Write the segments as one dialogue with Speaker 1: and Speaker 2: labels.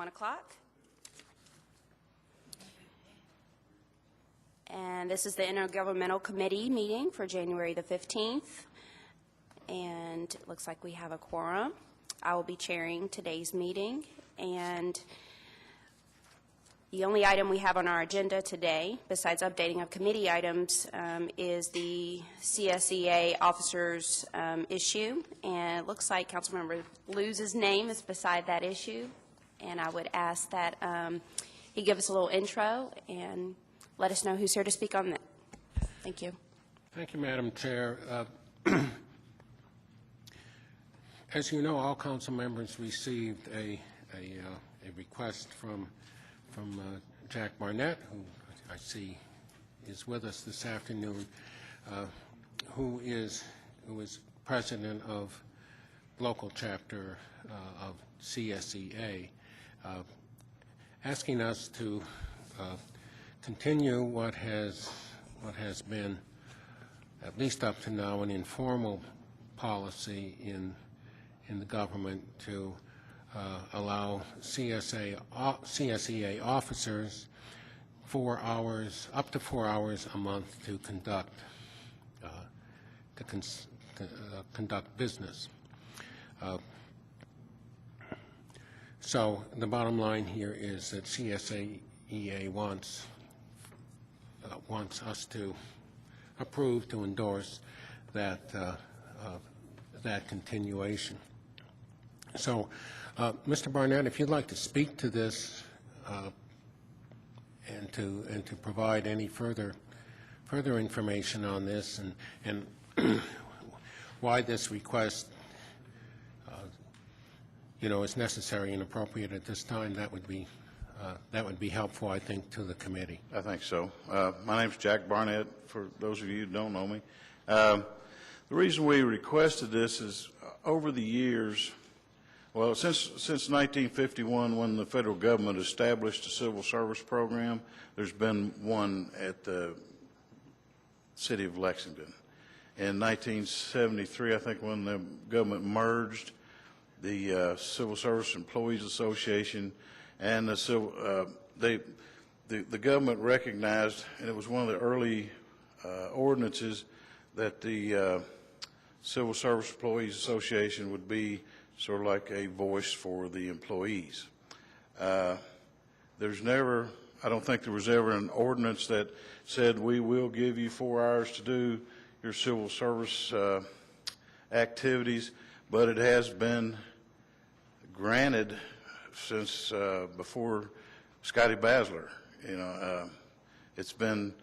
Speaker 1: 1 o'clock. And this is the Intergovernmental Committee meeting for January the 15th. And it looks like we have a quorum. I will be chairing today's meeting. And the only item we have on our agenda today, besides updating of committee items, is the CSEA officers issue. And it looks like Councilmember Luz's name is beside that issue. And I would ask that he give us a little intro and let us know who's here to speak on that. Thank you.
Speaker 2: Thank you, Madam Chair. As you know, all council members received a request from Jack Barnett, who I see is with us this afternoon, who is president of local chapter of CSEA, asking us to continue what has been, at least up to now, an informal policy in the government to allow CSEA officers 4 hours, up to 4 hours a month to conduct business. So the bottom line here is that CSEA wants us to approve, to endorse that continuation. So, Mr. Barnett, if you'd like to speak to this and to provide any further information on this and why this request, is necessary and appropriate at this time, that would be helpful, I think, to the committee.
Speaker 3: I think so. My name's Jack Barnett, for those of you who don't know me. The reason we requested this is over the years, well, since 1951, when the federal government established a civil service program, there's been one at the city of Lexington. In 1973, I think, when the government merged, the Civil Service Employees Association and the government recognized, and it was one of the early ordinances, that the Civil Service Employees Association would be sort of like a voice for the employees. I don't think there was ever an ordinance that said we will give you 4 hours to do your civil service activities, but it has been granted since before Scotty Basler. It's been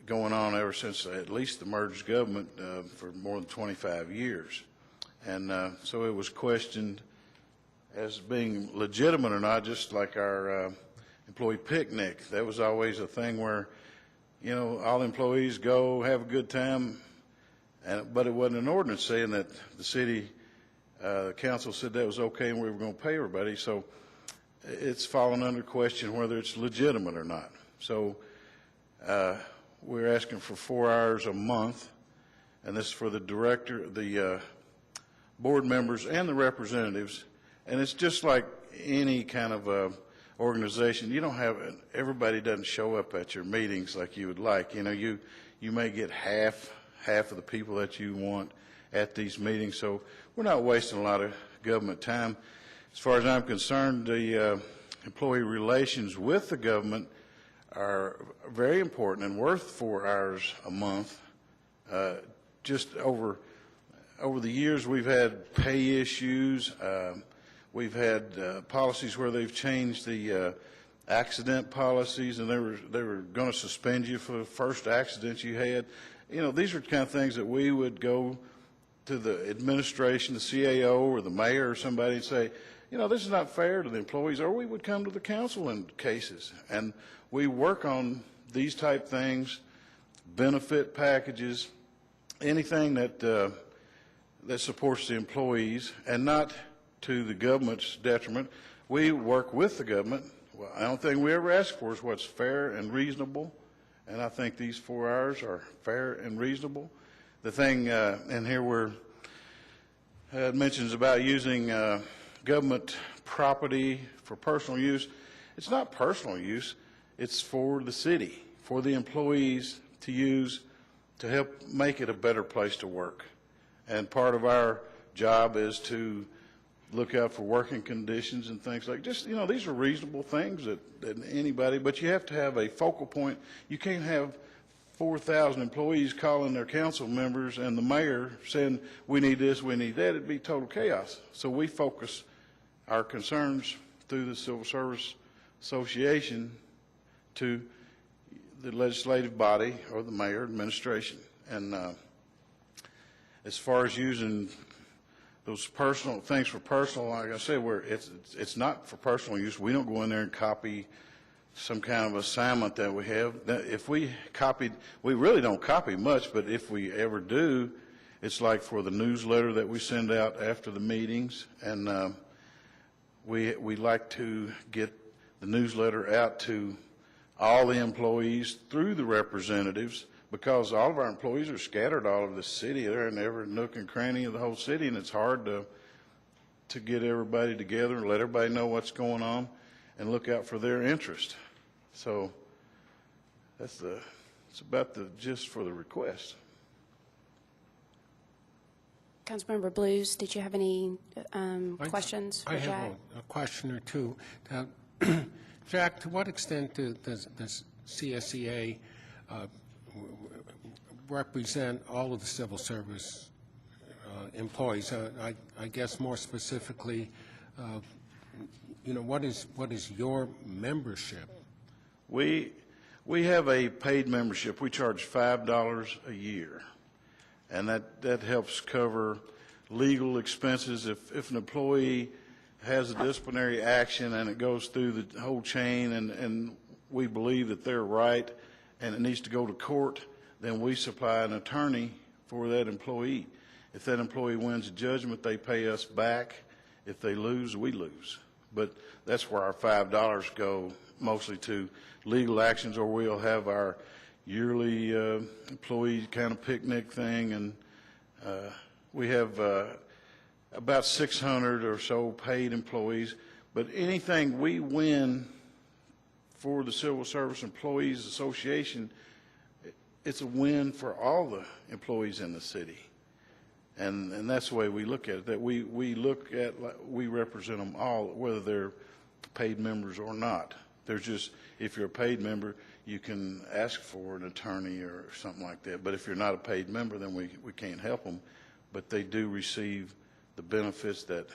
Speaker 3: going on ever since at least the merged government for more than 25 years. And so it was questioned as being legitimate or not, just like our employee picnic. That was always a thing where, all employees go, have a good time, but it wasn't an ordinance saying that the city council said that was okay and we were going to pay everybody. So it's fallen under question whether it's legitimate or not. So we're asking for 4 hours a month, and this is for the director, the board members, and the representatives. And it's just like any kind of organization. You don't have everybody doesn't show up at your meetings like you would like. You may get half of the people that you want at these meetings. So we're not wasting a lot of government time. As far as I'm concerned, the employee relations with the government are very important and worth 4 hours a month. Just over the years, we've had pay issues. We've had policies where they've changed the accident policies, and they were going to suspend you for the first accident you had. These are the kind of things that we would go to the administration, the CAO, or the mayor, or somebody and say, this is not fair to the employees, or we would come to the council in cases. And we work on these type things, benefit packages, anything that supports the employees and not to the government's detriment. We work with the government. Well, I don't think we ever ask for is what's fair and reasonable, and I think these 4 hours are fair and reasonable. The thing in here where it mentions about using government property for personal use, it's not personal use. It's for the city, for the employees to use to help make it a better place to work. And part of our job is to look out for working conditions and things like just, these are reasonable things that anybody, but you have to have a focal point. You can't have 4,000 employees calling their council members and the mayor saying, we need this, we need that. It'd be total chaos. So we focus our concerns through the Civil Service Association to the legislative body or the mayor administration. And as far as using those personal things for personal, like I said, it's not for personal use. We don't go in there and copy some kind of assignment that we have. If we copied, we really don't copy much, but if we ever do, it's like for the newsletter that we send out after the meetings, and we like to get the newsletter out to all the employees through the representatives, because all of our employees are scattered all over the city. They're in every nook and cranny of the whole city, and it's hard to get everybody together and let everybody know what's going on and look out for their interest. So it's about the gist for the request.
Speaker 1: Councilmember Blues, did you have any questions for
Speaker 2: I
Speaker 1: Jack?
Speaker 2: have a question or two. Jack, to what extent does CSEA represent all of the civil service employees? I guess more specifically, what is your membership?
Speaker 3: We have a paid membership. We charge $5 a year, and that helps cover legal expenses. If an employee has a disciplinary action and it goes through the whole chain, and we believe that they're right and it needs to go to court, then we supply an attorney for that employee. If that employee wins a judgment, they pay us back. If they lose, we lose. But that's where our $5 go, mostly to legal actions, or we'll have our yearly employee kind of picnic thing, and we have about 600 or so paid employees. But anything we win for the Civil Service Employees Association, it's a win for all the employees in the city. And that's the way we look at it, that we look at, we represent them all, whether they're paid members or not. There's just, if you're a paid member, you can ask for an attorney or something like that. But if you're not a paid member, then we can't help them. But they do receive the benefits that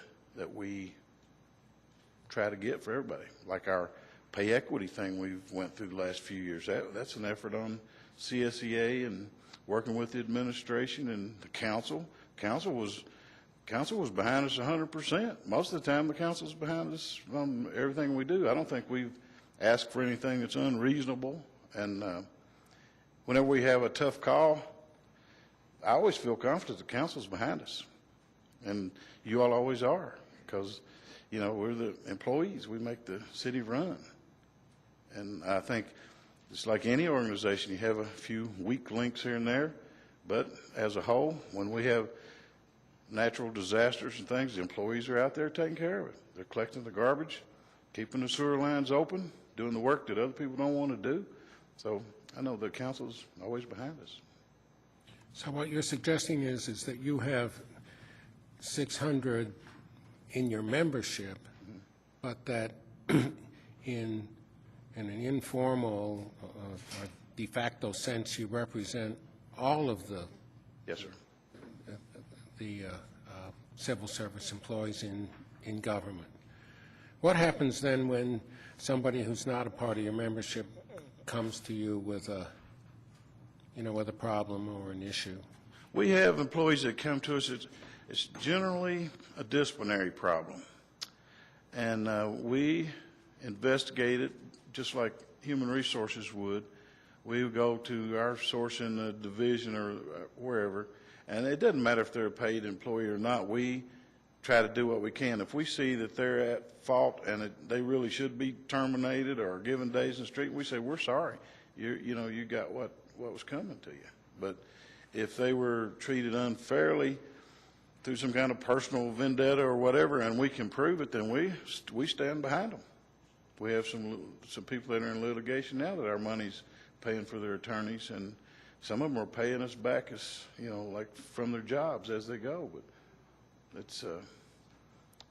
Speaker 3: we try to get for everybody. Like our pay equity thing we've went through the last few years. That's an effort on CSEA and working with the administration and the council. Council was behind us 100%. Most of the time, the council's behind us on everything we do. I don't think we've asked for anything that's unreasonable. And whenever we have a tough call, I always feel confident the council's behind us. And you all always are, because, we're the employees. We make the city run. And I think it's like any organization. You have a few weak links here and there. But as a whole, when we have natural disasters and things, the employees are out there taking care of it. They're collecting the garbage, keeping the sewer lines open, doing the work that other people don't want to do. So I know the council's always behind us.
Speaker 2: So what you're suggesting is that you have 600 in your membership, but that in an informal, de facto sense, you represent all of the
Speaker 3: Yes, sir.
Speaker 2: the civil service employees in government. What happens then when somebody who's not a part of your membership comes to you with a problem or an issue?
Speaker 3: We have employees that come to us. It's generally a disciplinary problem, and we investigate it just like Human Resources would. We would go to our source in the division or wherever, and it doesn't matter if they're a paid employee or not. We try to do what we can. If we see that they're at fault and they really should be terminated or given days in the street, we say, we're sorry. You got what was coming to you. But if they were treated unfairly, through some kind of personal vendetta or whatever, and we can prove it, then we stand behind them. We have some people that are in litigation now that our money's paying for their attorneys, and some of them are paying us back as, like from their jobs as they go. But it's,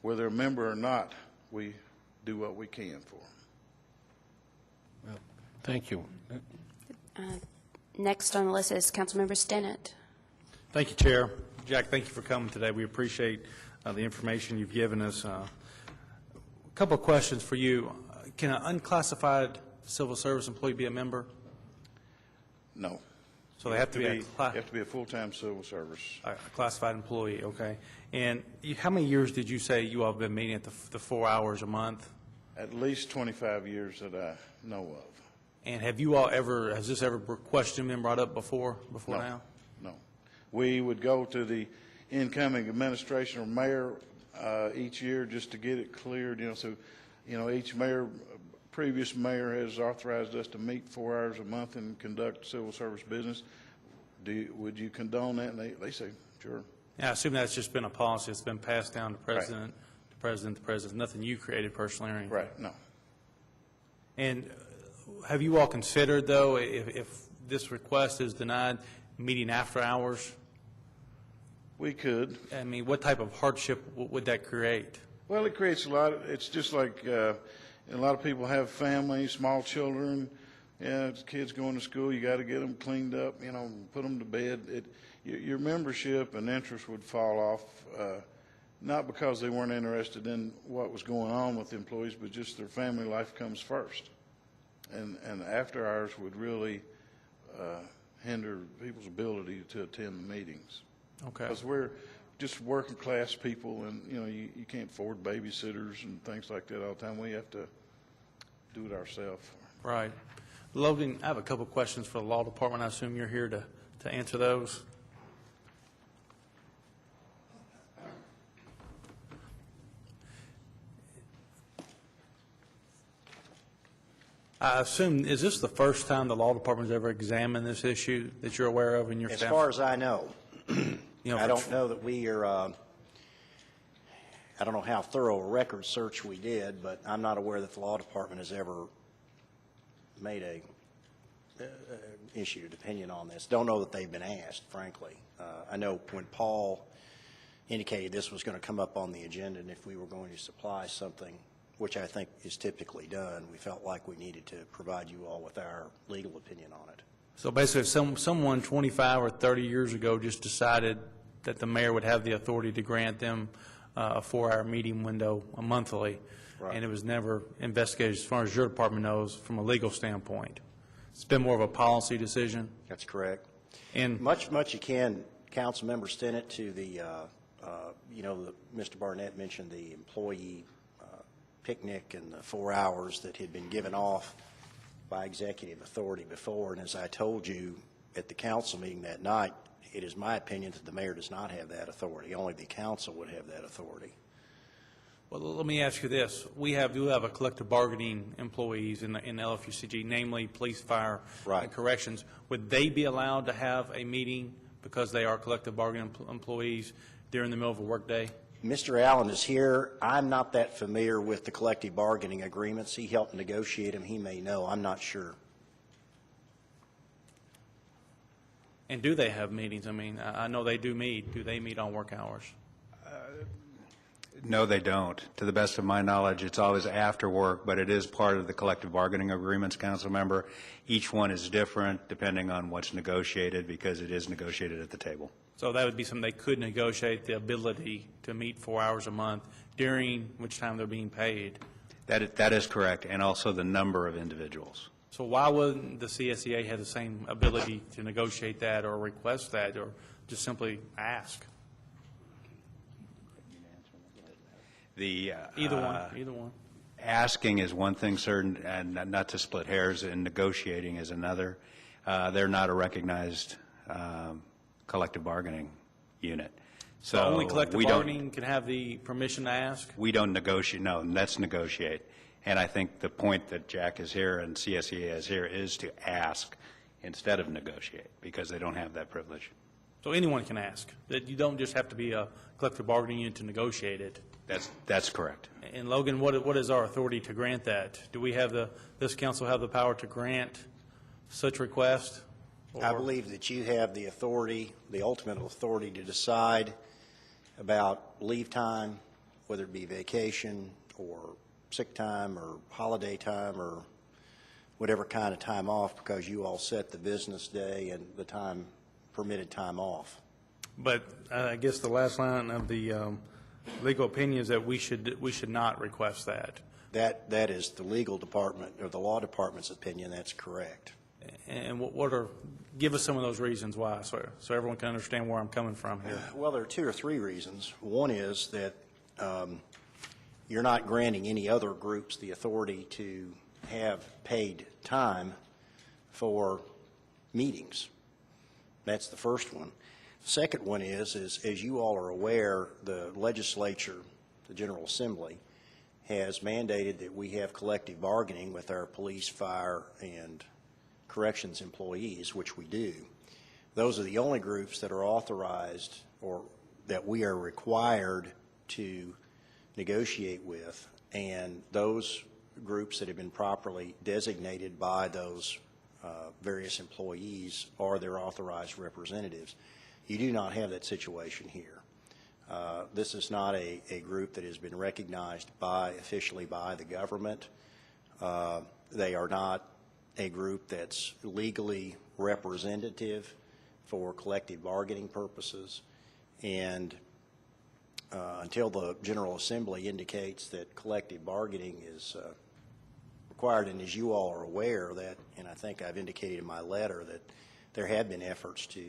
Speaker 3: whether a member or not, we do what we can for them.
Speaker 2: Well, thank you.
Speaker 1: Next on the list is Councilmember Stinnett.
Speaker 4: Thank you, Chair. Jack, thank you for coming today. We appreciate the information you've given us. A couple of questions for you. Can an unclassified civil service employee be a member?
Speaker 3: No.
Speaker 4: So they have to be
Speaker 3: You have to be a full-time civil service.
Speaker 4: a classified employee, okay. And how many years did you say you all have been meeting at the 4 hours a month?
Speaker 3: At least 25 years that I know of.
Speaker 4: And have you all ever, has this ever question been brought up before
Speaker 3: No.
Speaker 4: now?
Speaker 3: No. We would go to the incoming administration or mayor each year just to get it cleared, so, each previous mayor has authorized us to meet 4 hours a month and conduct civil service business. Would you condone that? And they say, sure.
Speaker 4: Yeah, I assume that's just been a policy that's been passed down to president, to president, to president, nothing you created personally or anything?
Speaker 3: Right, no.
Speaker 4: And have you all considered, though, if this request is denied, meeting after hours?
Speaker 3: We could.
Speaker 4: I mean, what type of hardship would that create?
Speaker 3: Well, it creates a lot. It's just like a lot of people have families, small children. Yeah, kids going to school. You got to get them cleaned up. Put them to bed. Your membership and interest would fall off, not because they weren't interested in what was going on with the employees, but just their family life comes first, and after hours would really hinder people's ability to attend the meetings.
Speaker 4: Okay.
Speaker 3: Because we're just working class people, and you can't afford babysitters and things like that all the time. We have to do it ourselves.
Speaker 4: Right. Logan, I have a couple of questions for the law department. I assume you're here to answer those. I assume, is this the first time the law department's ever examined this issue that you're aware of in your
Speaker 5: As
Speaker 4: staff?
Speaker 5: far as I know,
Speaker 4: You know,
Speaker 5: I don't know that we are, I don't know how thorough a record search we did, but I'm not aware that the law department has ever made a issued opinion on this. Don't know that they've been asked, frankly. I know when Paul indicated this was going to come up on the agenda, and if we were going to supply something, which I think is typically done, we felt like we needed to provide you all with our legal opinion on it.
Speaker 4: So basically, if someone 25 or 30 years ago just decided that the mayor would have the authority to grant them a 4-hour meeting window monthly,
Speaker 5: Right.
Speaker 4: and it was never investigated, as far as your department knows, from a legal standpoint. It's been more of a policy decision.
Speaker 5: That's correct.
Speaker 4: And
Speaker 5: Much you can, Councilmember Stinnett, to the, Mr. Barnett mentioned the employee picnic and the 4 hours that had been given off by executive authority before. And as I told you at the council meeting that night, it is my opinion that the mayor does not have that authority. Only the council would have that authority.
Speaker 4: well, let me ask you this. We do have a collective bargaining employees in LFUCG, namely police, fire,
Speaker 5: Right.
Speaker 4: and corrections. Would they be allowed to have a meeting because they are collective bargaining employees during the middle of a workday?
Speaker 5: Mr. Allen is here. I'm not that familiar with the collective bargaining agreements. He helped negotiate them. He may know. I'm not sure.
Speaker 4: And do they have meetings? I mean, I know they do meet. Do they meet on work hours?
Speaker 6: No, they don't. To the best of my knowledge, it's always after work, but it is part of the collective bargaining agreements, council member. Each one is different depending on what's negotiated, because it is negotiated at the table.
Speaker 4: So that would be something they could negotiate, the ability to meet 4 hours a month, during which time they're being paid.
Speaker 6: That is correct, and also the number of individuals.
Speaker 4: So why wouldn't the CSEA have the same ability to negotiate that or request that or just simply ask? Either one.
Speaker 6: Asking is one thing, certain, and not to split hairs, and negotiating is another. They're not a recognized collective bargaining unit. So
Speaker 4: only collective
Speaker 6: we don't-
Speaker 4: bargaining can have the permission to ask?
Speaker 6: We don't negotiate, no, let's negotiate. And I think the point that Jack is here and CSEA is here is to ask instead of negotiate, because they don't have that privilege.
Speaker 4: So anyone can ask, that you don't just have to be a collective bargaining unit to negotiate it.
Speaker 6: That's correct.
Speaker 4: And Logan, what is our authority to grant that? Do we have this council have the power to grant such request?
Speaker 5: I believe that you have the authority, the ultimate authority to decide about leave time, whether it be vacation or sick time or holiday time or whatever kind of time off, because you all set the business day and the time, permitted time off.
Speaker 4: But I guess the last line of the legal opinion is that we should not request that.
Speaker 5: That is the legal department or the law department's opinion. That's correct.
Speaker 4: And give us some of those reasons why, so everyone can understand where I'm coming from here.
Speaker 5: Well, there are 2 or 3 reasons. One is that you're not granting any other groups the authority to have paid time for meetings. That's the first one. The second one is as you all are aware, the legislature, the General Assembly, has mandated that we have collective bargaining with our police, fire, and corrections employees, which we do. Those are the only groups that are authorized or that we are required to negotiate with, and those groups that have been properly designated by those various employees are their authorized representatives. You do not have that situation here. This is not a group that has been recognized officially by the government. They are not a group that's legally representative for collective bargaining purposes, and until the General Assembly indicates that collective bargaining is required, and as you all are aware that, and I think I've indicated in my letter that there have been efforts to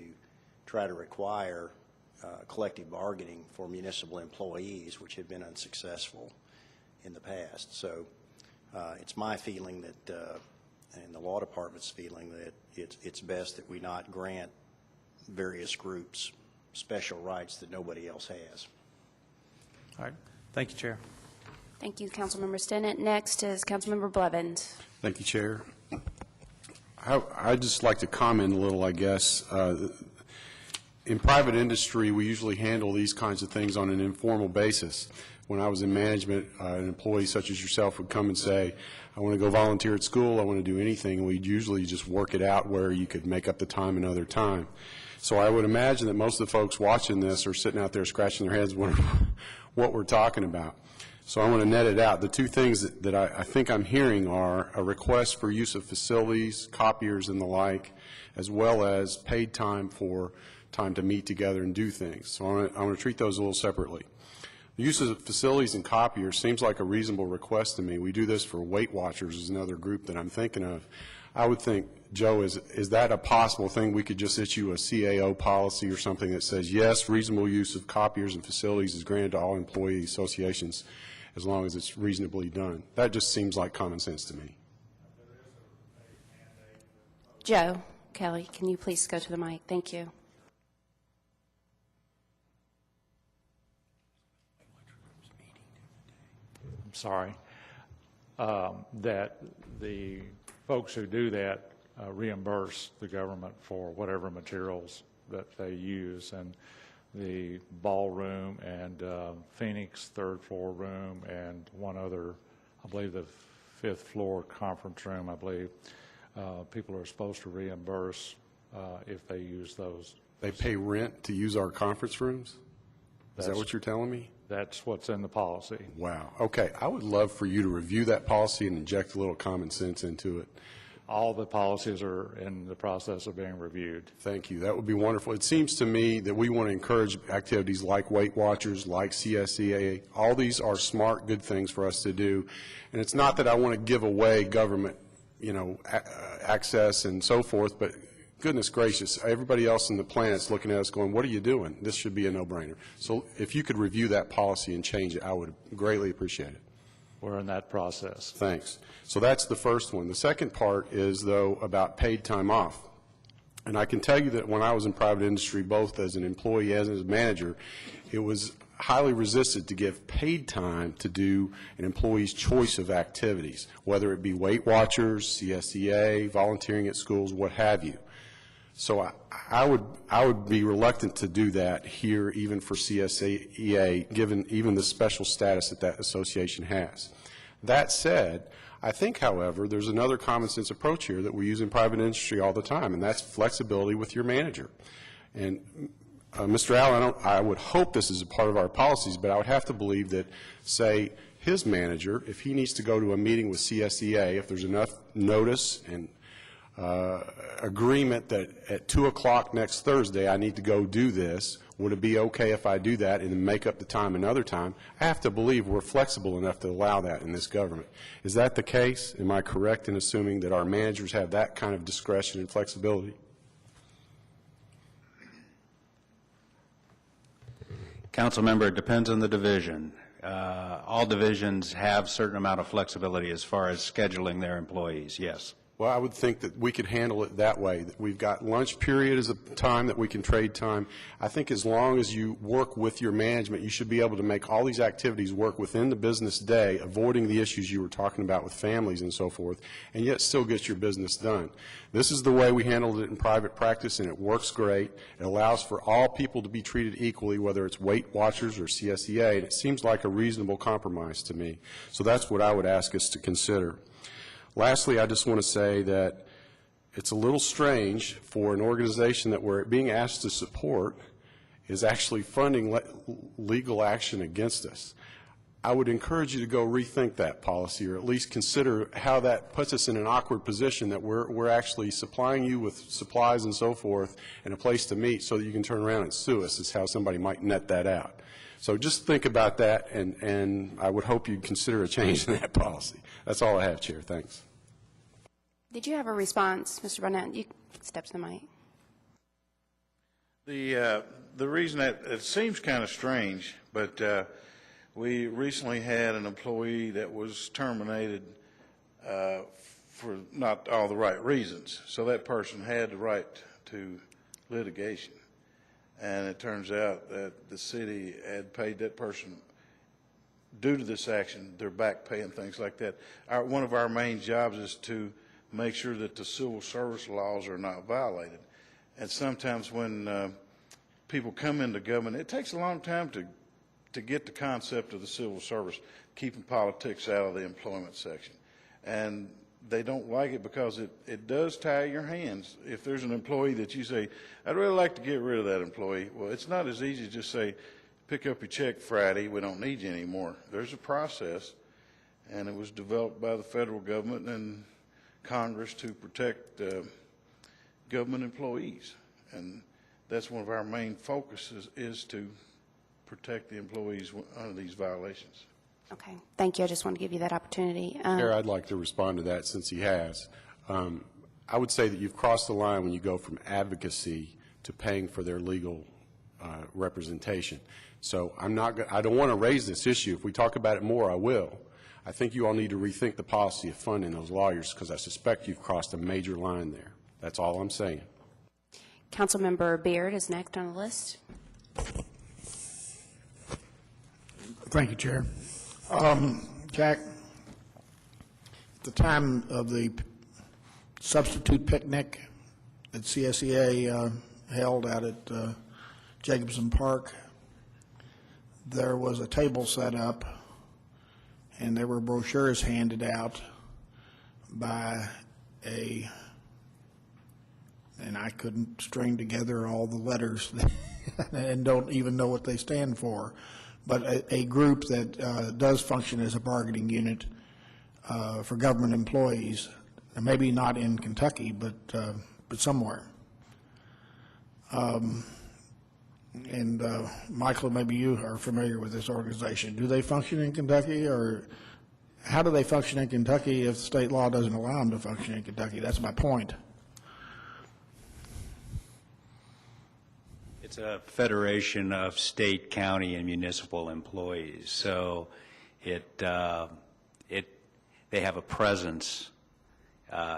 Speaker 5: try to require collective bargaining for municipal employees, which have been unsuccessful in the past. So it's my feeling that and the law department's feeling that it's best that we not grant various groups special rights that nobody else has.
Speaker 4: All right. Thank you, Chair.
Speaker 1: Thank you, Councilmember Stinnett. Next is Councilmember Blevins.
Speaker 7: Thank you, Chair. I'd just like to comment a little, I guess. In private industry, we usually handle these kinds of things on an informal basis. When I was in management, an employee such as yourself would come and say, I want to go volunteer at school, I want to do anything. We'd usually just work it out where you could make up the time another time. So I would imagine that most of the folks watching this are sitting out there scratching their heads wondering what we're talking about. So I want to net it out. The 2 things that I think I'm hearing are a request for use of facilities, copiers and the like, as well as paid time for time to meet together and do things. So I want to treat those a little separately. The use of facilities and copiers seems like a reasonable request to me. We do this for Weight Watchers is another group that I'm thinking of. I would think, Joe, is that a possible thing? We could just issue a CAO policy or something that says, yes, reasonable use of copiers and facilities is granted to all employee associations as long as it's reasonably done. That just seems like common sense to me.
Speaker 1: Joe Kelly, can you please go to the mic? Thank you.
Speaker 8: I'm sorry, that the folks who do that reimburse the government for whatever materials that they use, and the ballroom and Phoenix 3rd floor room and one other, I believe the 5th floor conference room, I believe, people are supposed to reimburse if they use those.
Speaker 7: They pay rent to use our conference rooms? Is that what you're telling me?
Speaker 8: That's what's in the policy.
Speaker 7: Wow. Okay. I would love for you to review that policy and inject a little common sense into it.
Speaker 8: All the policies are in the process of being reviewed.
Speaker 7: Thank you. That would be wonderful. It seems to me that we want to encourage activities like Weight Watchers, like CSEA. All these are smart, good things for us to do. And it's not that I want to give away government, access and so forth, but goodness gracious, everybody else on the planet's looking at us going, what are you doing? This should be a no-brainer. So if you could review that policy and change it, I would greatly appreciate it.
Speaker 8: We're in that process.
Speaker 7: Thanks. So that's the first one. The second part is, though, about paid time off. And I can tell you that when I was in private industry, both as an employee and as a manager, it was highly resisted to give paid time to do an employee's choice of activities, whether it be Weight Watchers, CSEA, volunteering at schools, what have you. So I would be reluctant to do that here, even for CSEA, given even the special status that association has. That said, I think, however, there's another common sense approach here that we use in private industry all the time, and that's flexibility with your manager. And Mr. Allen, I would hope this is a part of our policies, but I would have to believe that, say, his manager, if he needs to go to a meeting with CSEA, if there's enough notice and agreement that at 2 o'clock next Thursday I need to go do this, would it be okay if I do that and then make up the time another time? I have to believe we're flexible enough to allow that in this government. Is that the case? Am I correct in assuming that our managers have that kind of discretion and flexibility?
Speaker 6: Council member, it depends on the division. All divisions have a certain amount of flexibility as far as scheduling their employees, yes.
Speaker 7: Well, I would think that we could handle it that way. That we've got lunch period as a time that we can trade time. I think as long as you work with your management, you should be able to make all these activities work within the business day, avoiding the issues you were talking about with families and so forth, and yet still get your business done. This is the way we handled it in private practice, and it works great. It allows for all people to be treated equally, whether it's Weight Watchers or CSEA, and it seems like a reasonable compromise to me. So that's what I would ask us to consider. Lastly, I just want to say that it's a little strange for an organization that we're being asked to support is actually funding legal action against us. I would encourage you to go rethink that policy, or at least consider how that puts us in an awkward position that we're actually supplying you with supplies and so forth and a place to meet so that you can turn around and sue us, is how somebody might net that out. So just think about that, and I would hope you'd consider a change in that policy. That's all I have, Chair. Thanks.
Speaker 1: Did you have a response, Mr. Barnett? You step to the mic.
Speaker 3: The reason that it seems kind of strange, but we recently had an employee that was terminated for not all the right reasons. So that person had the right to litigation. And it turns out that the city had paid that person, due to this action, their back pay and things like that. One of our main jobs is to make sure that the civil service laws are not violated. And sometimes when people come into government, it takes a long time to get the concept of the civil service, keeping politics out of the employment section. And they don't like it because it does tie your hands. If there's an employee that you say, I'd really like to get rid of that employee, well, it's not as easy to just say, pick up your check Friday, we don't need you anymore. There's a process, and it was developed by the federal government and Congress to protect government employees. And that's one of our main focuses, is to protect the employees under these violations.
Speaker 1: Okay, thank you. I just want to give you that opportunity.
Speaker 7: Chair, I'd like to respond to that since he has. I would say that you've crossed the line when you go from advocacy to paying for their legal representation. So I don't want to raise this issue. If we talk about it more, I will. I think you all need to rethink the policy of funding those lawyers, because I suspect you've crossed a major line there. That's all I'm saying.
Speaker 1: Councilmember Beard is next on the list.
Speaker 9: Thank you, Chair. Jack, at the time of the substitute picnic that CSEA held out at Jacobson Park, there was a table set up, and there were brochures handed out by and I couldn't string together all the letters and don't even know what they stand for, but a group that does function as a bargaining unit for government employees, and maybe not in Kentucky, but somewhere. And Michael, maybe you are familiar with this organization. Do they function in Kentucky, or how do they function in Kentucky if state law doesn't allow them to function in Kentucky? That's my point.
Speaker 6: It's a federation of state, county, and municipal employees. So they have a presence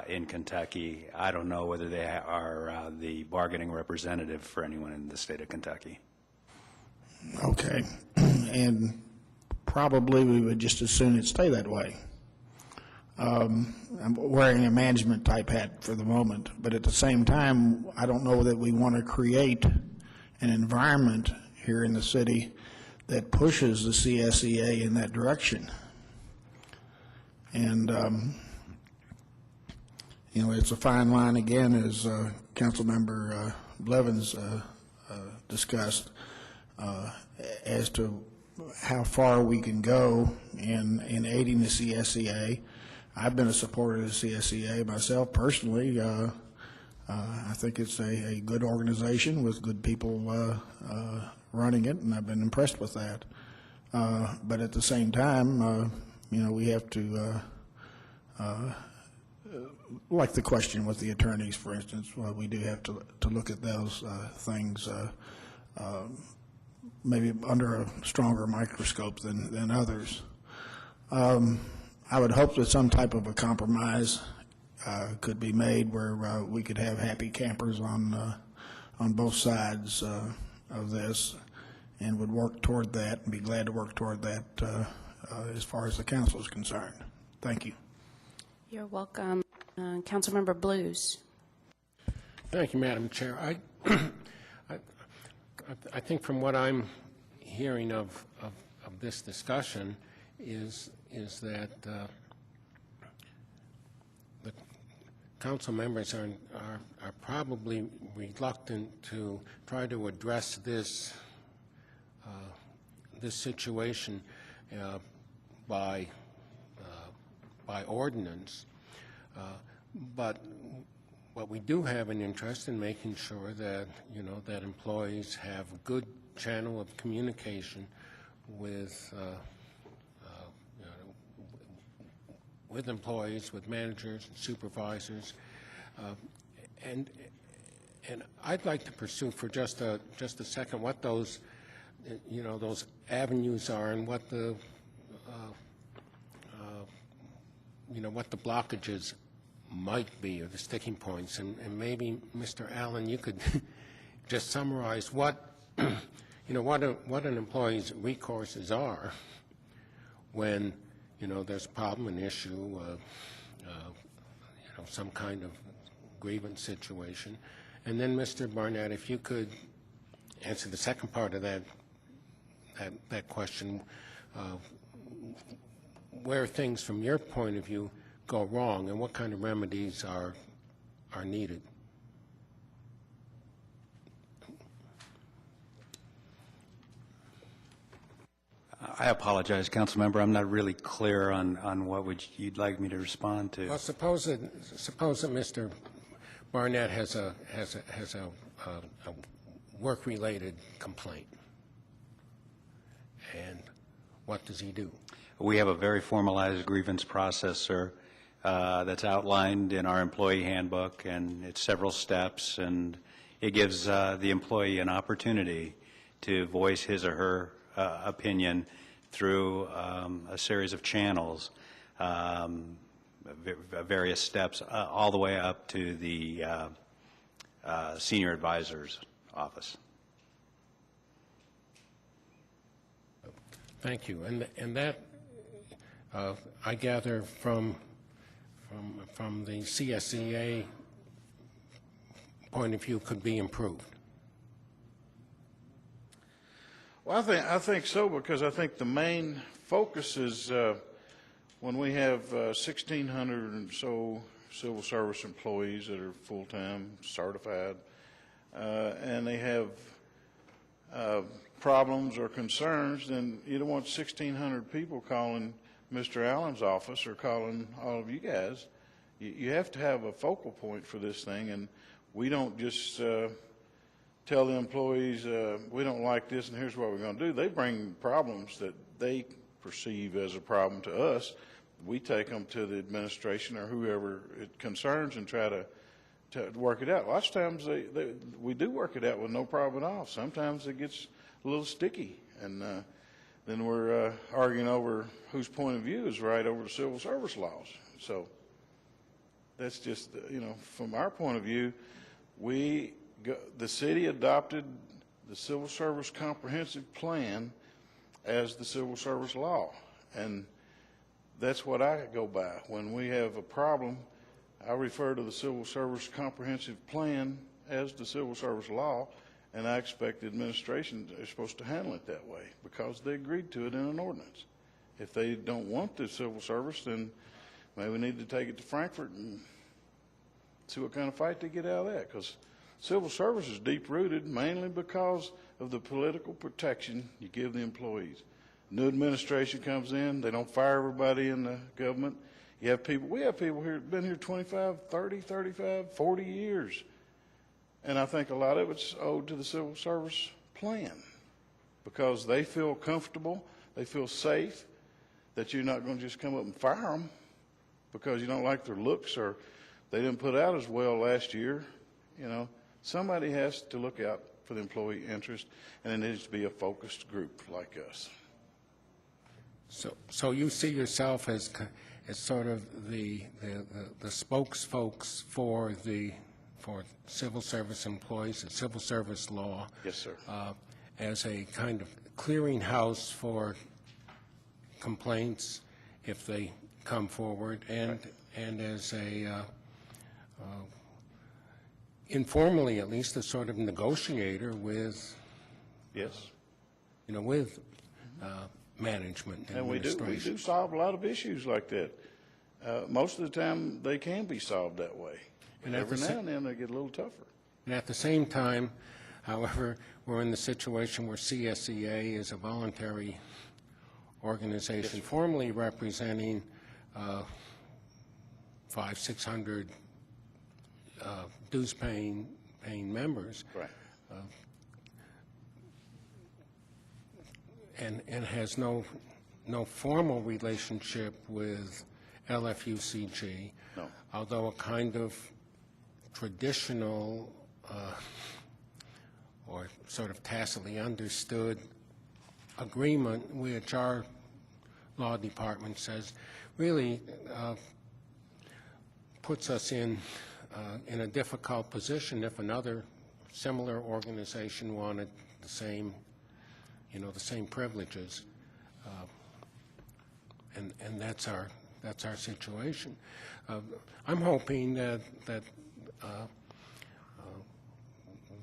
Speaker 6: in Kentucky. I don't know whether they are the bargaining representative for anyone in the state of Kentucky.
Speaker 9: Okay. And probably we would just as soon it stay that way. I'm wearing a management type hat for the moment, but at the same time, I don't know that we want to create an environment here in the city that pushes the CSEA in that direction. And, you know, it's a fine line, again, as Councilmember Blevins discussed, as to how far we can go in aiding the CSEA. I've been a supporter of the CSEA myself personally. I think it's a good organization with good people running it, and I've been impressed with that. But at the same time, you know, we have to, like the question with the attorneys, for instance, well, we do have to look at those things maybe under a stronger microscope than others. I would hope that some type of a compromise could be made where we could have happy campers on both sides of this, and would work toward that and be glad to work toward that as far as the council is concerned. Thank you.
Speaker 1: You're welcome. Councilmember Blues.
Speaker 2: Thank you, Madam Chair. I think from what I'm hearing of this discussion is that the council members are probably reluctant to try to address this situation by ordinance, but we do have an interest in making sure that, you know, that employees have a good channel of communication with with employees, with managers and supervisors, and I'd like to pursue for just a second what those, you know, those avenues are, and what the you know, what the blockages might be, or the sticking points, and maybe Mr. Allen, you could just summarize what you know, what an employee's recourses are when, you know, there's a problem, an issue, you know, some kind of grievance situation. And then, Mr. Barnett, if you could answer the second part of that question, where things from your point of view go wrong and what kind of remedies are needed.
Speaker 6: I apologize, Councilmember. I'm not really clear on what you'd like me to respond to.
Speaker 2: Well, suppose that Mr. Barnett has a work-related complaint, and what does he do?
Speaker 6: We have a very formalized grievance process, sir, that's outlined in our employee handbook, and it's several steps, and it gives the employee an opportunity to voice his or her opinion through a series of channels, various steps, all the way up to the senior advisor's office.
Speaker 2: Thank you. And that, I gather from the CSEA point of view, could be improved.
Speaker 3: Well, I think so, because I think the main focus is when we have 1,600 and so civil service employees that are full-time certified, and they have problems or concerns, then you don't want 1,600 people calling Mr. Allen's office or calling all of you guys. You have to have a focal point for this thing, and we don't just tell the employees, we don't like this and here's what we're going to do. They bring problems that they perceive as a problem to us. We take them to the administration or whoever it concerns and try to work it out. Lots of times we do work it out with no problem at all. Sometimes it gets a little sticky, and then we're arguing over whose point of view is right over the civil service laws. So that's just, you know, from our point of view, the city adopted the Civil Service Comprehensive Plan as the civil service law, and that's what I go by. When we have a problem, I refer to the Civil Service Comprehensive Plan as the Civil Service Law, and I expect the administration is supposed to handle it that way because they agreed to it in an ordinance. If they don't want the civil service, then maybe we need to take it to Frankfurt and see what kind of fight they get out of that, because civil service is deep-rooted mainly because of the political protection you give the employees. New administration comes in, they don't fire everybody in the government. We have people here, been here 25, 30, 35, 40 years. And I think a lot of it's owed to the civil service plan because they feel comfortable, they feel safe, that you're not going to just come up and fire them because you don't like their looks or they didn't put out as well last year. You know, somebody has to look out for the employee interest, and it needs to be a focused group like us.
Speaker 2: So you see yourself as sort of the spokesfolks for civil service employees and civil service law.
Speaker 3: Yes, sir.
Speaker 2: As a kind of clearinghouse for complaints if they come forward, and as a informally at least a sort of negotiator with with management and
Speaker 3: we do solve a lot of issues like that. Most of the time they can be solved that way. And every now and then they get a little tougher.
Speaker 2: And at the same time, however, we're in the situation where CSEA is a voluntary organization formally representing 500-600 dues-paying members.
Speaker 3: Right.
Speaker 2: And has no formal relationship with LFUCG,
Speaker 3: no.
Speaker 2: Although a kind of traditional or sort of tacitly understood agreement, which our law department says really puts us in a difficult position if another similar organization wanted the same, the same privileges, and that's our situation. I'm hoping that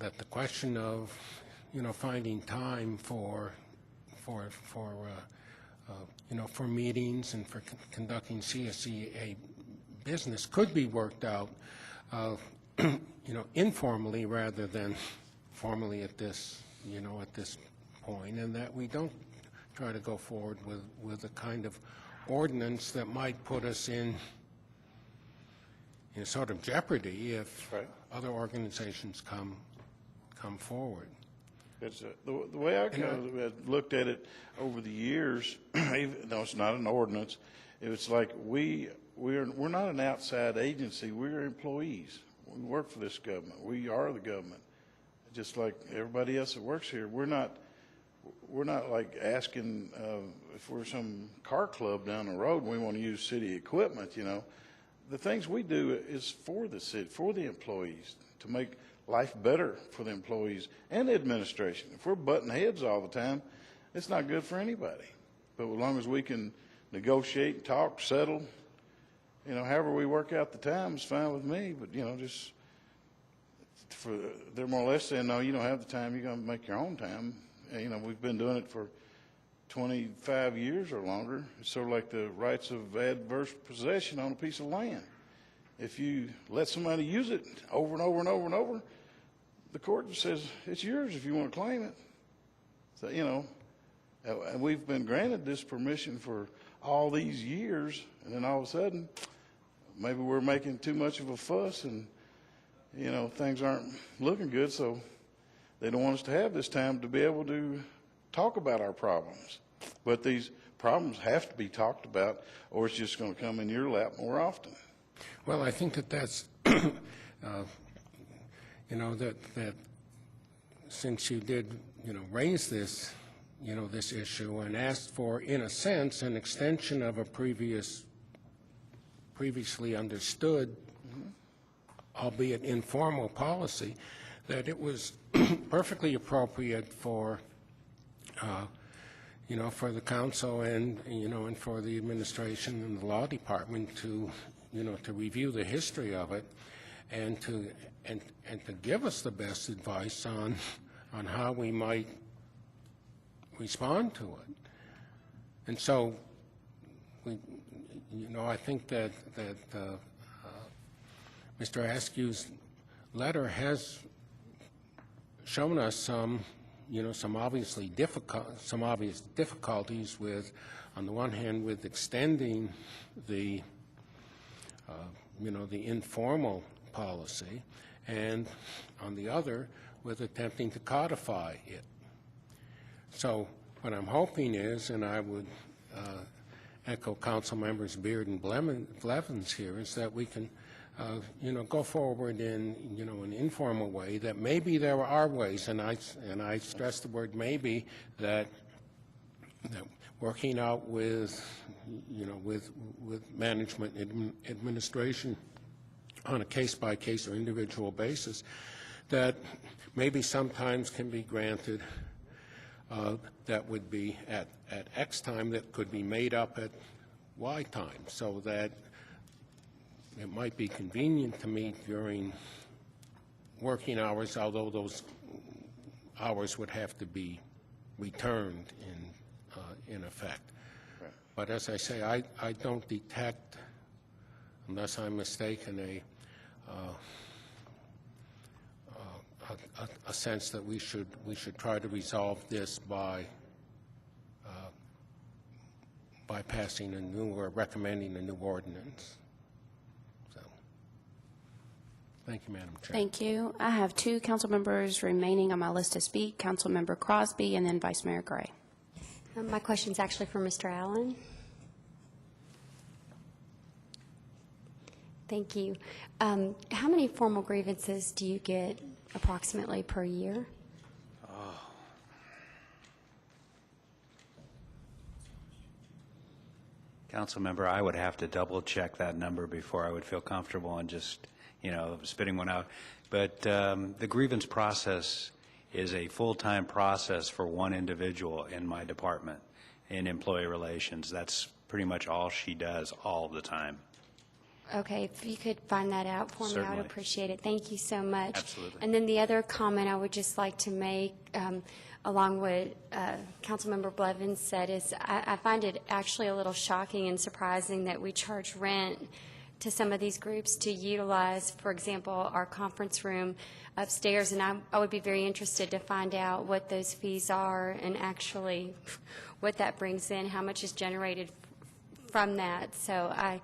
Speaker 2: the question of finding time for meetings and for conducting CSEA business could be worked out informally rather than formally at this point, and that we don't try to go forward with a kind of ordinance that might put us in sort of jeopardy if other organizations come forward.
Speaker 3: It's the way I kind of looked at it over the years, even though it's not an ordinance, it's like we're not an outside agency. We're employees. We work for this government. We are the government, just like everybody else that works here. We're not like asking if we're some car club down the road and we want to use city equipment. The things we do is for the city, for the employees, to make life better for the employees and the administration. If we're butting heads all the time, it's not good for anybody. But as long as we can negotiate, talk, settle, however we work out the time is fine with me. But, just they're more or less saying, no, you don't have the time. You're going to make your own time. We've been doing it for 25 years or longer. It's sort of like the rights of adverse possession on a piece of land. If you let somebody use it over and over and over and over, the court says it's yours if you want to claim it. So, and we've been granted this permission for all these years, and then all of a sudden, maybe we're making too much of a fuss and, things aren't looking good, so they don't want us to have this time to be able to talk about our problems. But these problems have to be talked about, or it's just going to come in your lap more often.
Speaker 2: Well, I think that's, that since you did, raise this, this issue and asked for, in a sense, an extension of a previously understood, albeit informal policy, that it was perfectly appropriate for, for the council and, and for the administration and the law department to, to review the history of it and to give us the best advice on how we might respond to it. And so, I think that Mr. Askew's letter has shown us some obvious difficulties with, on the one hand, with extending the, the informal policy, and on the other, with attempting to codify it. So what I'm hoping is, and I would echo Council Members Beard and Blevins here, is that we can go forward in, an informal way, that maybe there are ways, and I stress the word maybe, that working out with, with management and administration on a case-by-case or individual basis, that maybe sometimes can be granted that would be at X time that could be made up at Y time, so that it might be convenient to meet during working hours, although those hours would have to be returned in effect. Right. But as I say, I don't detect, unless I'm mistaken, a sense that we should try to resolve this by passing a new or recommending a new ordinance. So, thank you, Madam Chair.
Speaker 1: Thank you. I have 2 council members remaining on my list to speak, Councilmember Crosby and then Vice Mayor Gray.
Speaker 10: My question is actually for Mr. Allen. Thank you. How many formal grievances do you get approximately per year?
Speaker 6: Council member, I would have to double check that number before I would feel comfortable in just, spitting one out. But the grievance process is a full-time process for one individual in my department in employee relations. That's pretty much all she does all the time.
Speaker 10: Okay, if you could find that out for me, I
Speaker 6: Certainly.
Speaker 10: would appreciate it. Thank you so much.
Speaker 6: Absolutely.
Speaker 10: And then the other comment I would just like to make, along with Councilmember Blevins said, is I find it actually a little shocking and surprising that we charge rent to some of these groups to utilize, for example, our conference room upstairs, and I would be very interested to find out what those fees are and actually what that brings in, how much is generated from that. So I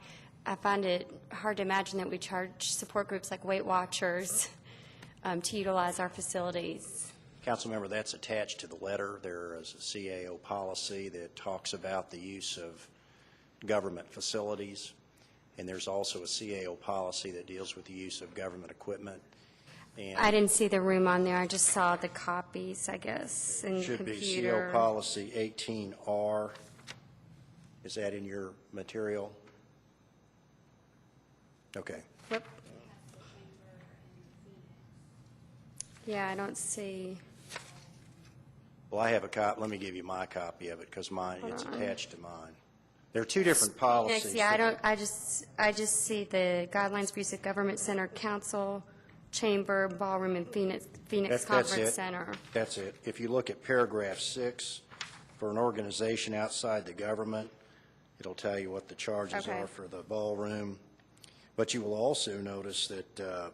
Speaker 10: find it hard to imagine that we charge support groups like Weight Watchers to utilize our facilities.
Speaker 5: Councilmember, that's attached to the letter. There is a CAO policy that talks about the use of government facilities, and there's also a CAO policy that deals with the use of government equipment. And
Speaker 10: I didn't see the room on there. I just saw the copies, I guess, and
Speaker 5: should
Speaker 10: computer.
Speaker 5: be CAO policy 18R. Is that in your material? Okay.
Speaker 10: Whoop. Yeah, I don't see.
Speaker 5: Well, I have a copy. Let me give you my copy of it because it's attached to mine. There are 2 different policies.
Speaker 10: Next, yeah, I just see the guidelines for use of government center, council, chamber, ballroom, and Phoenix
Speaker 5: That's
Speaker 10: Conference
Speaker 5: it.
Speaker 10: Center.
Speaker 5: That's it. If you look at paragraph 6, for an organization outside the government, it'll tell you what the charges
Speaker 10: Okay.
Speaker 5: are for the ballroom. But you will also notice that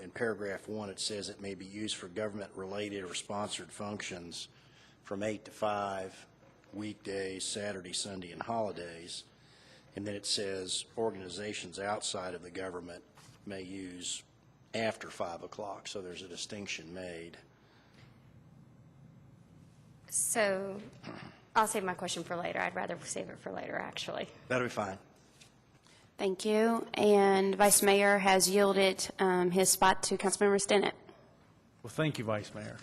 Speaker 5: in paragraph 1, it says it may be used for government-related or sponsored functions from 8 to 5, weekdays, Saturday, Sunday, and holidays. And then it says organizations outside of the government may use after 5 o'clock, so there's a distinction made.
Speaker 10: So I'll save my question for later. I'd rather save it for later, actually.
Speaker 5: That'll be fine.
Speaker 1: Thank you. And Vice Mayor has yielded his spot to Councilmember Stinnett.
Speaker 4: Well, thank you, Vice Mayor.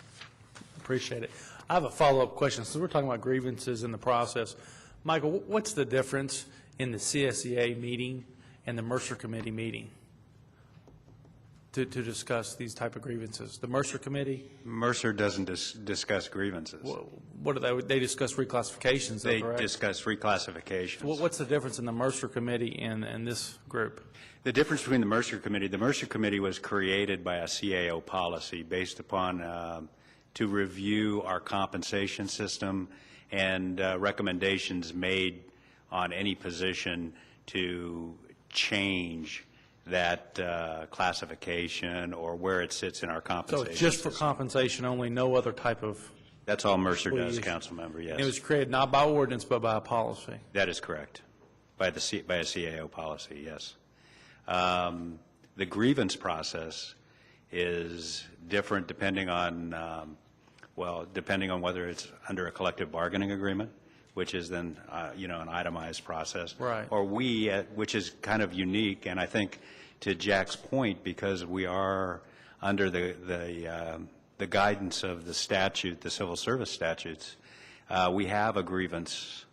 Speaker 4: Appreciate it. I have a follow-up question. So we're talking about grievances in the process. Michael, what's the difference in the CSEA meeting and the Mercer Committee meeting? to discuss these type of grievances? The Mercer Committee?
Speaker 6: Mercer doesn't discuss grievances.
Speaker 4: What do they discuss reclassifications, though,
Speaker 6: They
Speaker 4: correct?
Speaker 6: discuss reclassifications.
Speaker 4: What's the difference in the Mercer Committee and this group?
Speaker 6: The difference between the Mercer Committee was created by a CAO policy based upon to review our compensation system and recommendations made on any position to change that classification or where it sits in our
Speaker 4: So
Speaker 6: compensation
Speaker 4: it's just for
Speaker 6: system.
Speaker 4: compensation only, no other type of?
Speaker 6: That's all Mercer does,
Speaker 4: Please.
Speaker 6: council member, yes.
Speaker 4: It was created not by ordinance, but by a policy.
Speaker 6: That is correct, by a CAO policy, yes. The grievance process is different depending on, depending on whether it's under a collective bargaining agreement, which is then, an itemized process.
Speaker 4: Right.
Speaker 6: Or which is kind of unique, and I think to Jack's point, because we are under the guidance of the statute, the civil service statutes, we have a grievance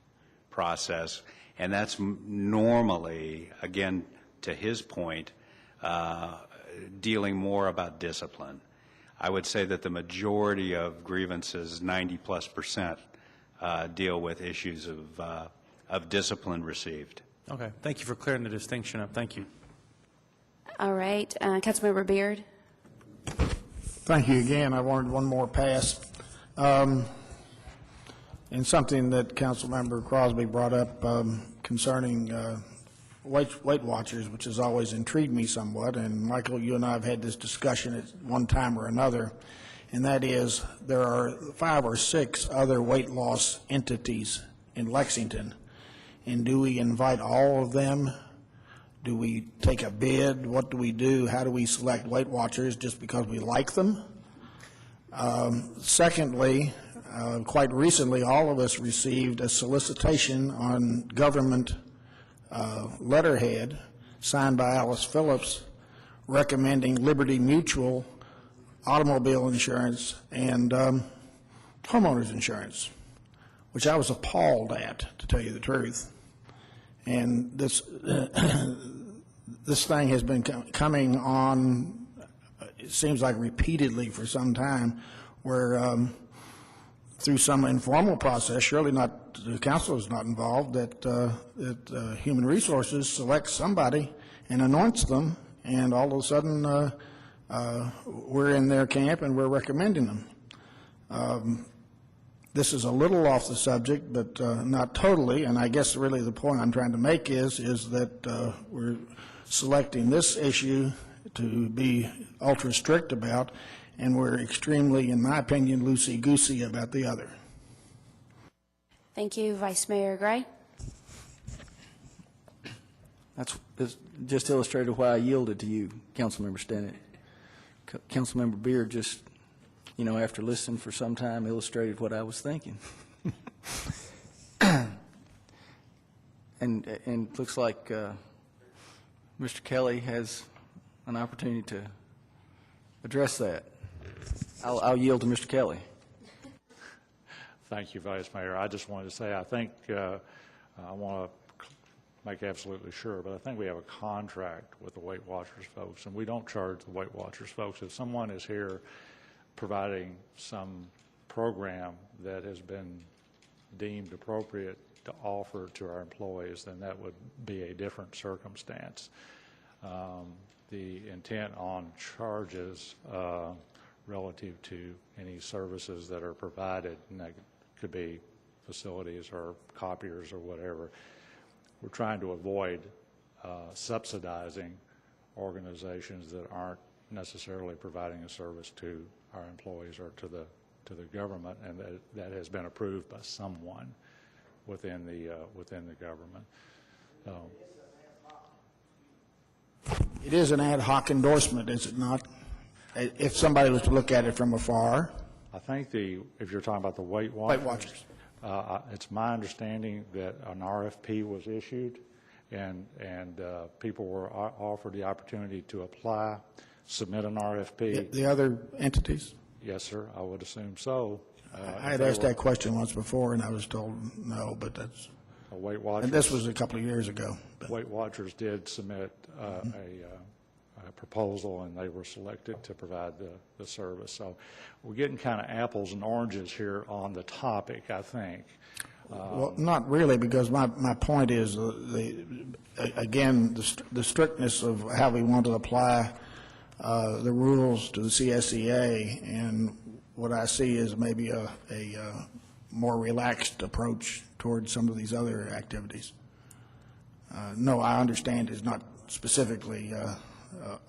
Speaker 6: process, and that's normally, again, to his point, dealing more about discipline. I would say that the majority of grievances, 90+%, deal with issues of discipline received.
Speaker 4: Okay. Thank you for clearing the distinction up. Thank you.
Speaker 1: All right, Councilmember Beard.
Speaker 9: Thank you again. I wanted one more pass. And something that Councilmember Crosby brought up concerning Weight Watchers, which has always intrigued me somewhat. And Michael, you and I have had this discussion at one time or another, and that is there are 5 or 6 other weight loss entities in Lexington. And do we invite all of them? Do we take a bid? What do we do? How do we select Weight Watchers just because we like them? Secondly, quite recently, all of us received a solicitation on government letterhead signed by Alice Phillips recommending Liberty Mutual automobile insurance and homeowners insurance, which I was appalled at, to tell you the truth. And this thing has been coming on, it seems like repeatedly for some time, where through some informal process, surely not, the council is not involved, that Human Resources selects somebody and anoints them, and all of a sudden we're in their camp and we're recommending them. This is a little off the subject, but not totally, and I guess really the point I'm trying to make is that we're selecting this issue to be ultra strict about, and we're extremely, in my opinion, loosey-goosey about the other.
Speaker 1: Thank you, Vice Mayor Gray.
Speaker 11: That's just illustrated why I yielded to you, Councilmember Stinnett. Councilmember Beard just, after listening for some time, illustrated what I was thinking. And it looks like Mr. Kelly has an opportunity to address that. I'll yield to Mr. Kelly.
Speaker 8: Thank you, Vice Mayor. I just wanted to say, I think, I want to make absolutely sure, but I think we have a contract with the Weight Watchers folks, and we don't charge the Weight Watchers folks. If someone is here providing some program that has been deemed appropriate to offer to our employees, then that would be a different circumstance. The intent on charges relative to any services that are provided, and that could be facilities or copiers or whatever, we're trying to avoid subsidizing organizations that aren't necessarily providing a service to our employees or to the government, and that has been approved by someone within the government.
Speaker 9: It is an ad hoc endorsement, is it not? If somebody was to look at it from afar.
Speaker 8: I think if you're talking about the Weight Watchers, it's my understanding that an RFP was issued, and people were offered the opportunity to apply, submit an RFP.
Speaker 9: The other entities?
Speaker 8: Yes, sir. I would assume so.
Speaker 9: I had asked that question once before, and I was told no, but that's.
Speaker 8: Weight Watchers.
Speaker 9: And this was a couple of years ago.
Speaker 8: Weight Watchers did submit a proposal, and they were selected to provide the service. So we're getting kind of apples and oranges here on the topic, I think.
Speaker 9: Well, not really, because my point is, again, the strictness of how we want to apply the rules to the CSEA, and what I see is maybe a more relaxed approach towards some of these other activities. No, I understand it's not specifically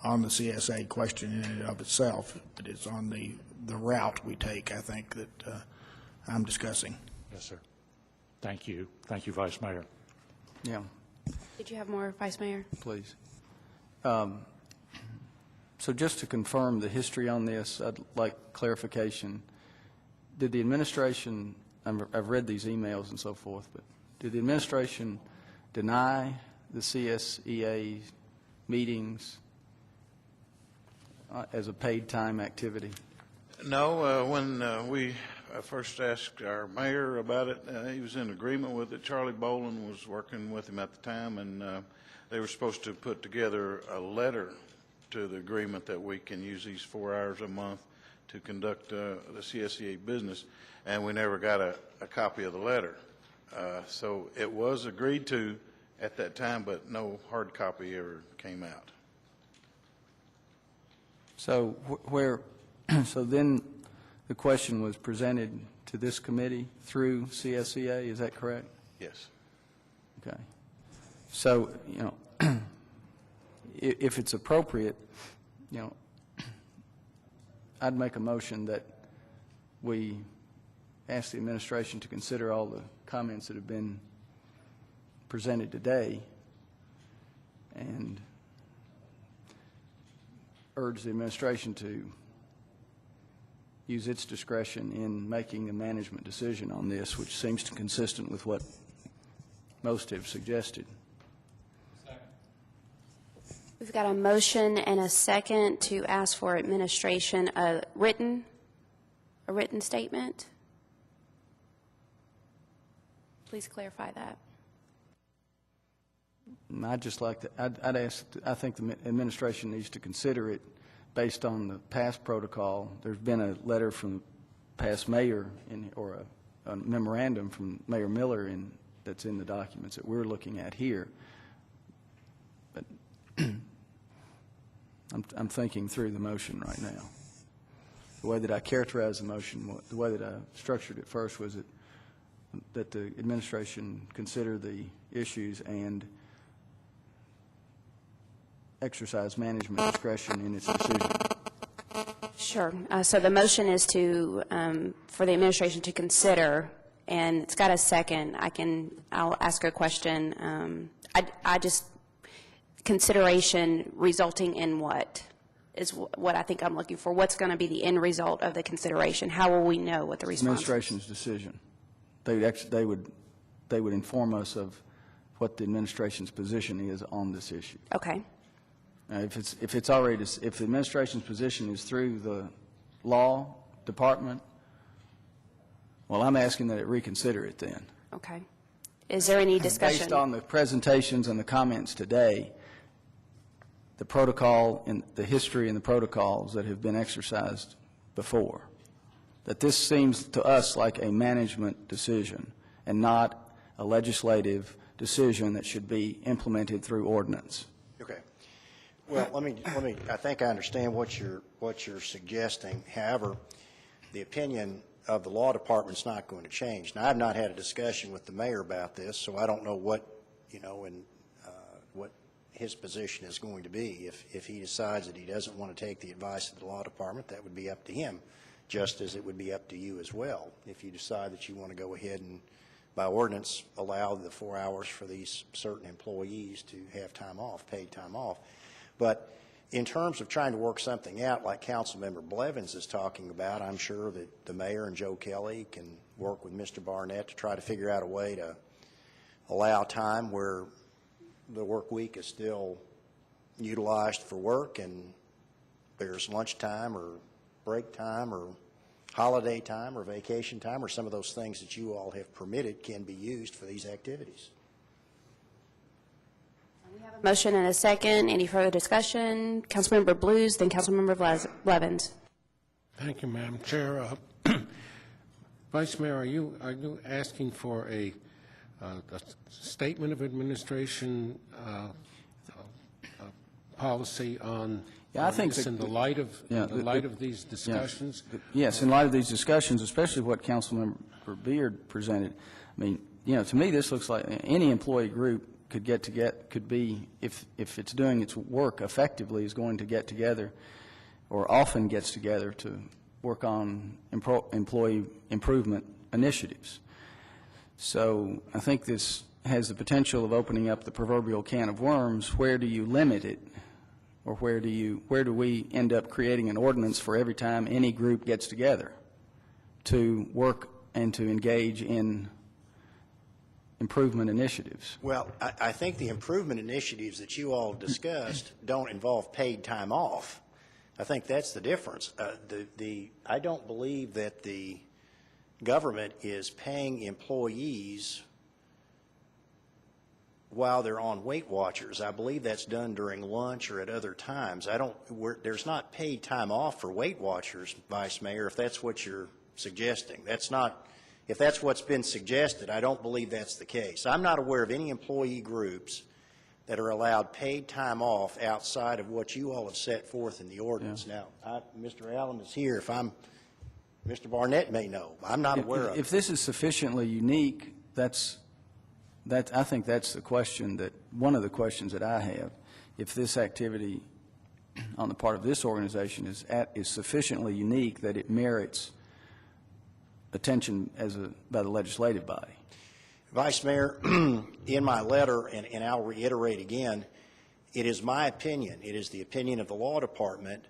Speaker 9: on the CSA question in and of itself, but it's on the route we take, I think, that I'm discussing.
Speaker 8: Yes, sir. Thank you. Thank you, Vice Mayor.
Speaker 11: Yeah,
Speaker 1: Did you have more, Vice Mayor?
Speaker 11: please. So just to confirm the history on this, I'd like clarification. Did the administration, I've read these emails and so forth, but did the administration deny the CSEA meetings as a paid time activity?
Speaker 3: No, when we first asked our mayor about it, he was in agreement with it. Charlie Boland was working with him at the time, and they were supposed to put together a letter to the agreement that we can use these 4 hours a month to conduct the CSEA business, and we never got a copy of the letter. So it was agreed to at that time, but no hard copy ever came out.
Speaker 11: So so then the question was presented to this committee through CSEA, is that correct?
Speaker 3: Yes.
Speaker 11: Okay. So, if it's appropriate, I'd make a motion that we ask the administration to consider all the comments that have been presented today and urge the administration to use its discretion in making a management decision on this, which seems to be consistent with what most have suggested.
Speaker 1: We've got a motion and a second to ask for administration a written statement. Please clarify that.
Speaker 11: I'd just like to, I think the administration needs to consider it based on the past protocol. There's been a letter from past mayor or a memorandum from Mayor Miller that's in the documents that we're looking at here. But I'm thinking through the motion right now. The way that I characterized the motion, the way that I structured it first was that the administration consider the issues and exercise management discretion in its decision.
Speaker 1: Sure. So the motion is to, for the administration to consider, and it's got a second. I'll ask a question. I just, consideration resulting in what is what I think I'm looking for. What's going to be the end result of the consideration? How will we know what the response is?
Speaker 11: Administration's decision. They would inform us of what the administration's position is on this issue.
Speaker 1: Okay.
Speaker 11: If the administration's position is through the law department, well, I'm asking that it reconsider it then.
Speaker 1: Okay. Is there any discussion?
Speaker 11: Based on the presentations and the comments today, the protocol and the history and the protocols that have been exercised before, that this seems to us like a management decision and not a legislative decision that should be implemented through ordinance.
Speaker 5: Okay. Well, let me, I think I understand what you're suggesting. However, the opinion of the law department's not going to change. Now, I've not had a discussion with the mayor about this, so I don't know what, what his position is going to be. If he decides that he doesn't want to take the advice of the law department, that would be up to him, just as it would be up to you as well. If you decide that you want to go ahead and, by ordinance, allow the 4 hours for these certain employees to have time off, paid time off. But in terms of trying to work something out like Councilmember Blevins is talking about, I'm sure that the mayor and Joe Kelly can work with Mr. Barnett to try to figure out a way to allow time where the work week is still utilized for work and there's lunch time or break time or holiday time or vacation time or some of those things that you all have permitted can be used for these activities.
Speaker 1: Motion and a second. Any further discussion? Councilmember Blues, then Councilmember Blevins.
Speaker 2: Thank you, Madam Chair. Vice Mayor, are you asking for a statement of administration policy on
Speaker 11: I think
Speaker 2: this in the light of these discussions?
Speaker 11: Yes, in light of these discussions, especially what Councilmember Beard presented. I mean, to me, this looks like any employee group could be, if it's doing its work effectively, is going to get together, or often gets together to work on employee improvement initiatives. So I think this has the potential of opening up the proverbial can of worms. Where do you limit it? Or where do we end up creating an ordinance for every time any group gets together to work and to engage in improvement initiatives?
Speaker 5: Well, I think the improvement initiatives that you all discussed don't involve paid time off. I think that's the difference. I don't believe that the government is paying employees while they're on Weight Watchers. I believe that's done during lunch or at other times. There's not paid time off for Weight Watchers, Vice Mayor, if that's what you're suggesting. If that's what's been suggested, I don't believe that's the case. I'm not aware of any employee groups that are allowed paid time off outside of what you all have set forth in the ordinance.
Speaker 11: Yeah.
Speaker 5: Now, Mr. Allen is here. Mr. Barnett may know. I'm not aware of it.
Speaker 11: If this is sufficiently unique, I think that's the question one of the questions that I have. If this activity on the part of this organization is sufficiently unique that it merits attention by the legislative body.
Speaker 5: Vice Mayor, in my letter, and I'll reiterate again, it is my opinion, it is the opinion of the law department,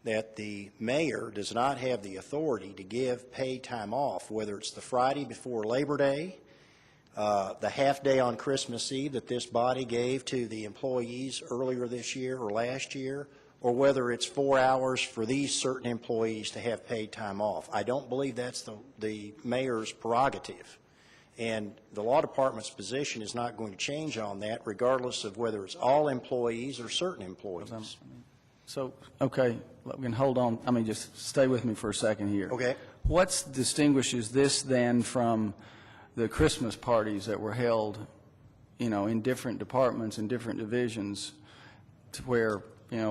Speaker 5: that the mayor does not have the authority to give paid time off, whether it's the Friday before Labor Day, the half day on Christmas Eve that this body gave to the employees earlier this year or last year, or whether it's 4 hours for these certain employees to have paid time off. I don't believe that's the mayor's prerogative. And the law department's position is not going to change on that, regardless of whether it's all employees or certain employees.
Speaker 11: So, okay, we can hold on. Just stay with me for a second here.
Speaker 5: Okay.
Speaker 11: What distinguishes this then from the Christmas parties that were held, in different departments and different divisions, to where,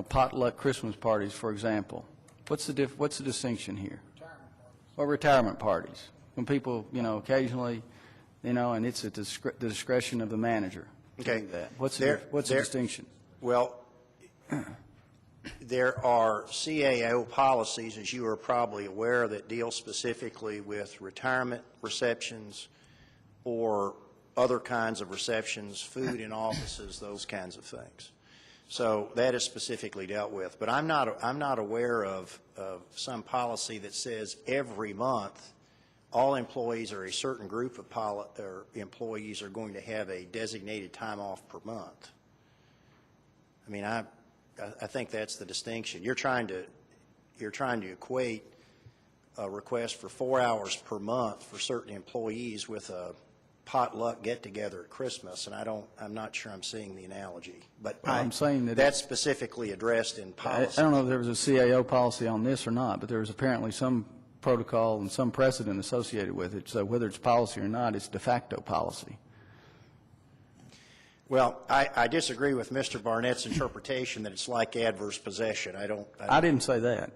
Speaker 11: potluck Christmas parties, for example? What's the distinction here? Retirement parties. When people, occasionally, and it's at the discretion of the manager.
Speaker 5: Okay.
Speaker 11: What's the distinction?
Speaker 5: Well, there are CAO policies, as you are probably aware, that deal specifically with retirement receptions or other kinds of receptions, food in offices, those kinds of things. So that is specifically dealt with. But I'm not aware of some policy that says every month all employees or a certain group of employees are going to have a designated time off per month. I think that's the distinction. You're trying to equate a request for 4 hours per month for certain employees with a potluck get-together at Christmas, and I'm not sure I'm seeing the analogy. But
Speaker 11: I'm saying
Speaker 5: that's specifically addressed in policy.
Speaker 11: I don't know if there was a CAO policy on this or not, but there was apparently some protocol and some precedent associated with it. So whether it's policy or not, it's de facto policy.
Speaker 5: Well, I disagree with Mr. Barnett's interpretation that it's like adverse possession.
Speaker 11: I didn't say that.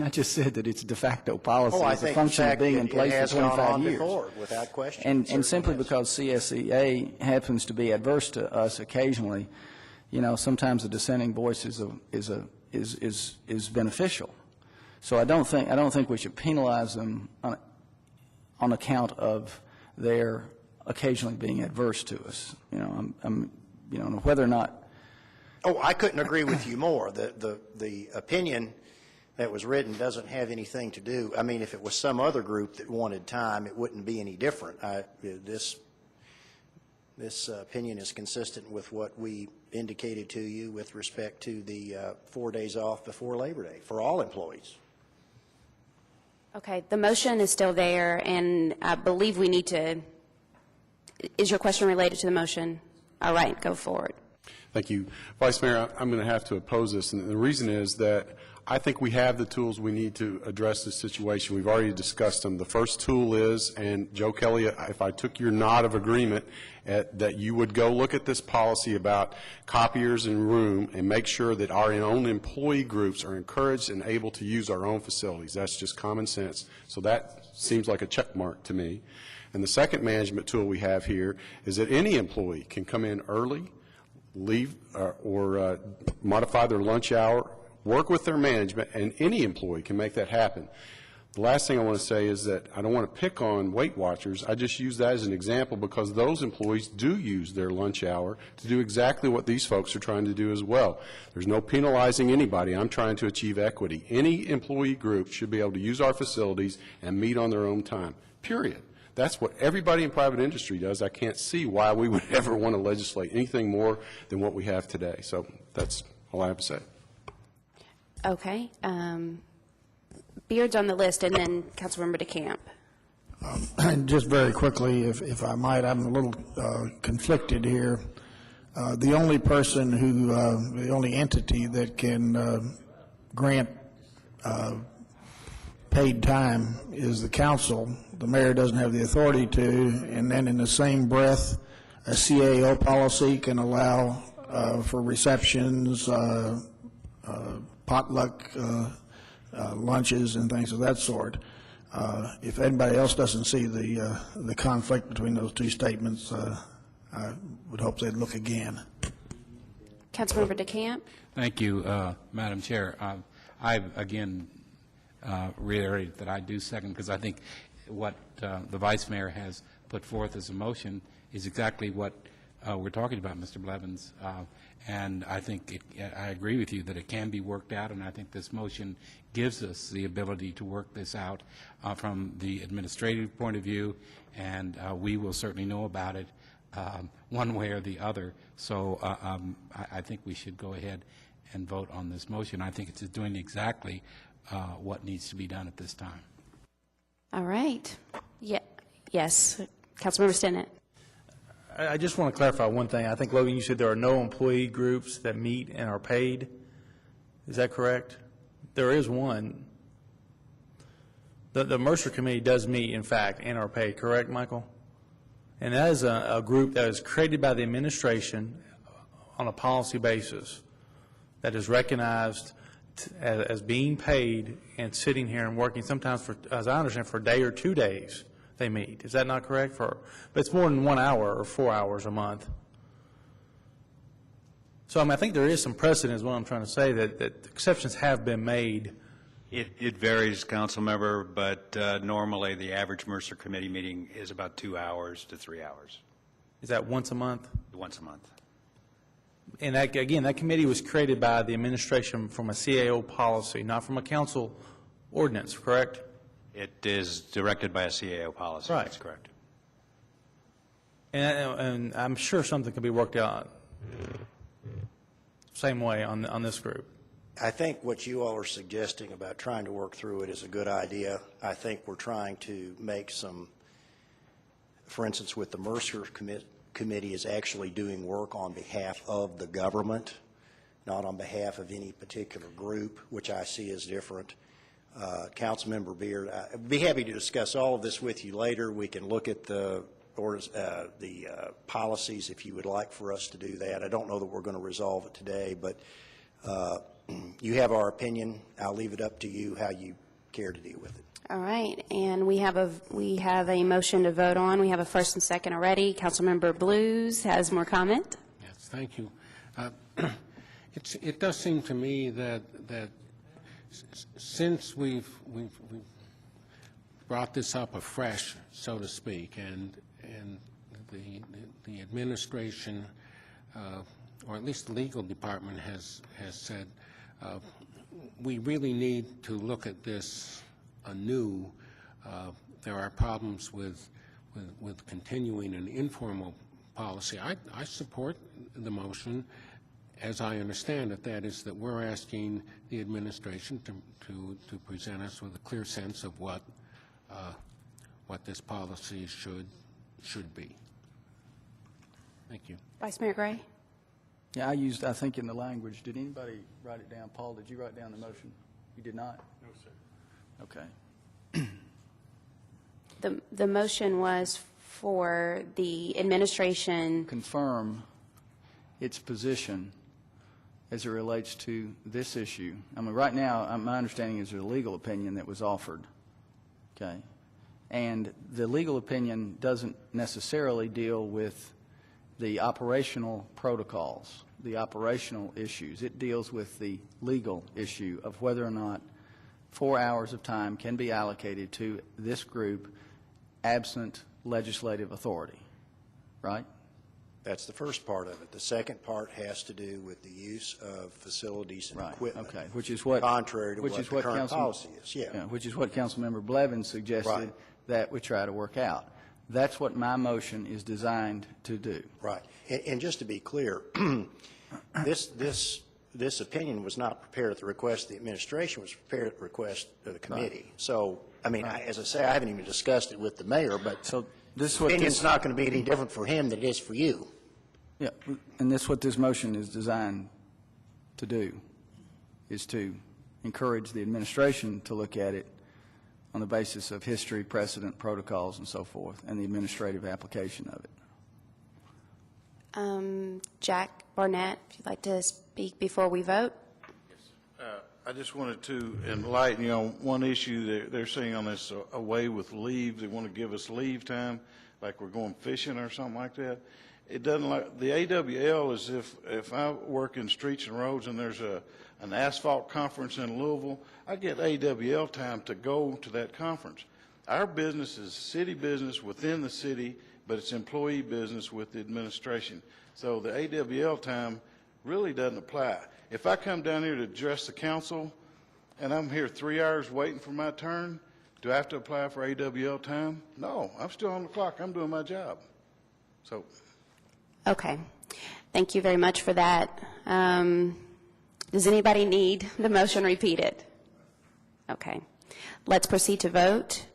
Speaker 11: I just said that it's de facto policy.
Speaker 5: I
Speaker 11: as a
Speaker 5: think
Speaker 11: function of being in place
Speaker 5: it has
Speaker 11: for 25
Speaker 5: gone on
Speaker 11: years.
Speaker 5: before, without question.
Speaker 11: And simply because CSEA happens to be adverse to us occasionally, sometimes a dissenting voice is beneficial. So I don't think we should penalize them on account of their occasionally being adverse to us. Whether or not.
Speaker 5: Oh, I couldn't agree with you more. The opinion that was written doesn't have anything to do. If it was some other group that wanted time, it wouldn't be any different. This opinion is consistent with what we indicated to you with respect to the 4 days off before Labor Day for all employees.
Speaker 1: Okay, the motion is still there, and I believe we need to. Is your question related to the motion? All right, go forward.
Speaker 7: Thank you. Vice Mayor, I'm going to have to oppose this, and the reason is that I think we have the tools we need to address this situation. We've already discussed them. The first tool is, and Joe Kelly, if I took your nod of agreement, that you would go look at this policy about copiers in room and make sure that our own employee groups are encouraged and able to use our own facilities. That's just common sense. So that seems like a check mark to me. And the second management tool we have here is that any employee can come in early, leave, or modify their lunch hour, work with their management, and any employee can make that happen. The last thing I want to say is that I don't want to pick on Weight Watchers. I just use that as an example because those employees do use their lunch hour to do exactly what these folks are trying to do as well. There's no penalizing anybody. I'm trying to achieve equity. Any employee group should be able to use our facilities and meet on their own time, period. That's what everybody in private industry does. I can't see why we would ever want to legislate anything more than what we have today. So that's all I have to say.
Speaker 1: Okay. Beard's on the list, and then Councilmember DeCamp.
Speaker 9: And just very quickly, if I might, I'm a little conflicted here. The only person who, the only entity that can grant paid time is the council. The mayor doesn't have the authority to, and then in the same breath, a CAO policy can allow for receptions, potluck lunches and things of that sort. If anybody else doesn't see the conflict between those two statements, I would hope they'd look again.
Speaker 1: Councilmember DeCamp.
Speaker 12: Thank you, Madam Chair. I again reiterate that I do second, because I think what the Vice Mayor has put forth as a motion is exactly what we're talking about, Mr. Blevins. And I think I agree with you that it can be worked out, and I think this motion gives us the ability to work this out from the administrative point of view, and we will certainly know about it one way or the other. So I think we should go ahead and vote on this motion. I think it's doing exactly what needs to be done at this time.
Speaker 1: All right. Yes. Councilmember Stinnett.
Speaker 4: I just want to clarify one thing. I think, Logan, you said there are no employee groups that meet and are paid. Is that correct? There is one. The Mercer Committee does meet, in fact, and are paid, correct, Michael? And that is a group that is created by the administration on a policy basis that is recognized as being paid and sitting here and working sometimes for, as I understand, for a day or 2 days they meet. Is that not correct? But it's more than 1 hour or 4 hours a month. So I think there is some precedent, is what I'm trying to say, that exceptions have been made.
Speaker 6: It varies, Council Member, but normally the average Mercer Committee meeting is about 2 hours to 3 hours.
Speaker 4: Is that once a month?
Speaker 6: Once a month.
Speaker 4: And that, again, that committee was created by the administration from a CAO policy, not from a council ordinance, correct?
Speaker 6: It is directed by a CAO policy.
Speaker 4: Right.
Speaker 6: That's correct.
Speaker 4: And I'm sure something can be worked out same way on this group.
Speaker 5: I think what you all are suggesting about trying to work through it is a good idea. I think we're trying to make some, for instance, with the Mercer Committee is actually doing work on behalf of the government, not on behalf of any particular group, which I see as different. Councilmember Beard, I'd be happy to discuss all of this with you later. We can look at the policies if you would like for us to do that. I don't know that we're going to resolve it today, but you have our opinion. I'll leave it up to you how you care to deal with it.
Speaker 1: All right, and we have a motion to vote on. We have a first and second already. Councilmember Blues has more comment.
Speaker 2: Yes, thank you. It does seem to me that since we've brought this up afresh, so to speak, and the administration, or at least the legal department has said, we really need to look at this anew. There are problems with continuing an informal policy. I support the motion, as I understand it. That is that we're asking the administration to present us with a clear sense of what this policy should be. Thank you.
Speaker 1: Vice Mayor Gray.
Speaker 11: Yeah, I think in the language, did anybody write it down? Paul, did you write down the motion? You did not?
Speaker 7: No, sir.
Speaker 11: Okay.
Speaker 1: The motion was for the administration,
Speaker 11: Confirm its position as it relates to this issue. I mean, right now, my understanding is there's a legal opinion that was offered, okay? And the legal opinion doesn't necessarily deal with the operational protocols, the operational issues. It deals with the legal issue of whether or not 4 hours of time can be allocated to this group absent legislative authority, right?
Speaker 5: That's the first part of it. The second part has to do with the use of facilities and
Speaker 11: Right,
Speaker 5: equipment.
Speaker 11: okay, which is what...
Speaker 5: Contrary to what the current
Speaker 11: Council-
Speaker 5: policy is, yeah.
Speaker 11: Which is what Councilmember Blevins suggested
Speaker 5: Right.
Speaker 11: that we try to work out. That's what my motion is designed to do.
Speaker 5: Right. And just to be clear, this opinion was not prepared at the request of the administration, it was prepared at the request of the committee.
Speaker 11: Right.
Speaker 5: So, I mean, as I say, I haven't even discussed it with the mayor, but
Speaker 11: So this is
Speaker 5: the
Speaker 11: what
Speaker 5: opinion's
Speaker 11: this,
Speaker 5: not going to be any different for him than it is for you.
Speaker 11: yeah, and this is what this motion is designed to do, is to encourage the administration to look at it on the basis of history, precedent, protocols, and so forth, and the administrative application of it.
Speaker 1: Jack Barnett, if you'd like to speak before we vote.
Speaker 3: I just wanted to enlighten you on one issue they're saying on this away with leave. They want to give us leave time, like we're going fishing or something like that. It doesn't like, the AWL is if I work in streets and roads and there's an asphalt conference in Louisville, I get AWL time to go to that conference. Our business is city business within the city, but it's employee business with the administration. So the AWL time really doesn't apply. If I come down here to address the council and I'm here 3 hours waiting for my turn, do I have to apply for AWL time? No, I'm still on the clock. I'm doing my job. So.
Speaker 1: Okay. Thank you very much for that. Does anybody need the motion repeated? Okay. Let's proceed to vote.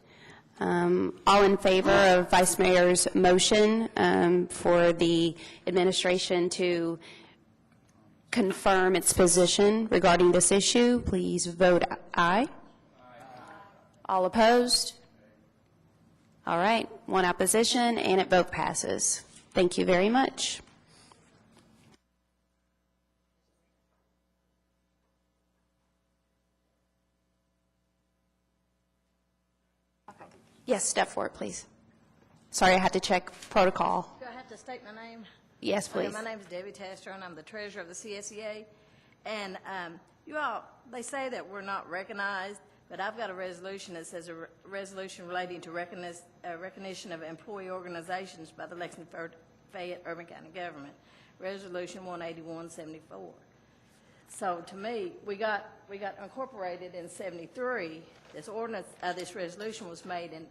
Speaker 1: All in favor of Vice Mayor's motion for the administration to confirm its position regarding this issue, please vote aye. All opposed? All right. One opposition, and it vote passes. Thank you very much. Yes, step forward, please. Sorry, I had to check protocol.
Speaker 13: Do I have to state my name?
Speaker 1: Yes, please.
Speaker 13: Okay, my name is Debbie Taster, and I'm the treasurer of the CSEA. And you all, they say that we're not recognized, but I've got a resolution that says a resolution relating to recognition of employee organizations by the Lexington-Fayette Urban County Government, Resolution 18174. So to me, we got incorporated in 73. This ordinance, this resolution was made in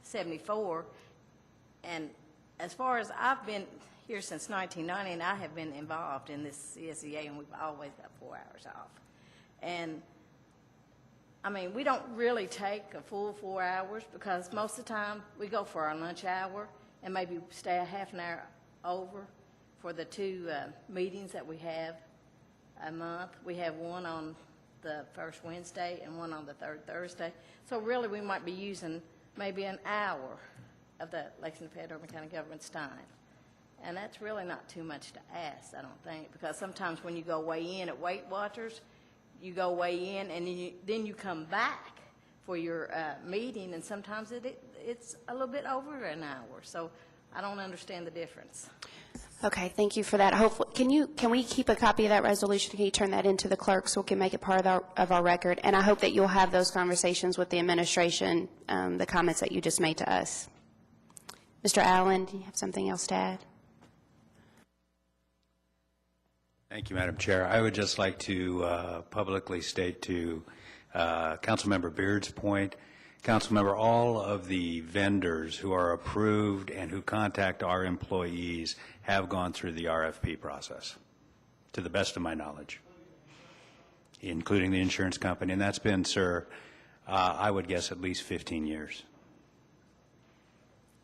Speaker 13: 74, and as far as I've been here since 1990, and I have been involved in this CSEA, and we've always got 4 hours off. And I mean, we don't really take a full 4 hours because most of the time we go for our lunch hour and maybe stay a half an hour over for the two meetings that we have a month. We have one on the first Wednesday and one on the third Thursday. So really, we might be using maybe an hour of the Lexington-Fayette Urban County government's time. And that's really not too much to ask, I don't think, because sometimes when you go weigh in at Weight Watchers, you go weigh in and then you come back for your meeting, and sometimes it's a little bit over an hour. So I don't understand the difference.
Speaker 1: Okay, thank you for that. Hopefully, can we keep a copy of that resolution? Can you turn that into the clerk so we can make it part of our record? And I hope that you'll have those conversations with the administration, the comments that you just made to us. Mr. Allen, do you have something else to add?
Speaker 6: Thank you, Madam Chair. I would just like to publicly state to Councilmember Beard's point, Councilmember, all of the vendors who are approved and who contact our employees have gone through the RFP process, to the best of my knowledge, including the insurance company. And that's been, sir, I would guess at least 15 years.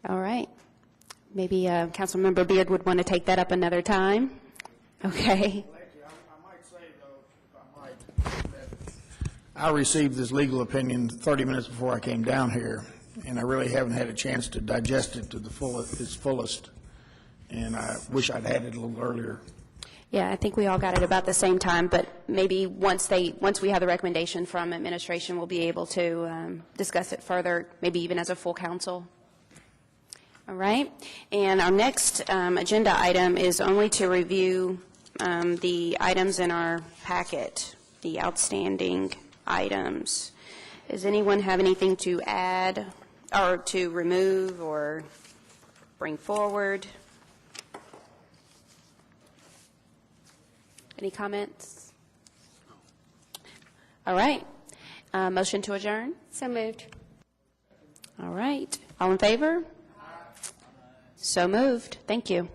Speaker 1: All right. Maybe Councilmember Beard would want to take that up another time. Okay.
Speaker 9: I might say, though, if I might, that I received this legal opinion 30 minutes before I came down here, and I really haven't had a chance to digest it to its fullest, and I wish I'd had it a little earlier.
Speaker 1: Yeah, I think we all got it about the same time, but maybe once we have the recommendation from administration, we'll be able to discuss it further, maybe even as a full council. All right. And our next agenda item is only to review the items in our packet, the outstanding items. Does anyone have anything to add or to remove or bring forward? Any comments? All right. Motion to adjourn?
Speaker 10: So moved.
Speaker 1: All right. All in favor? So moved. Thank you.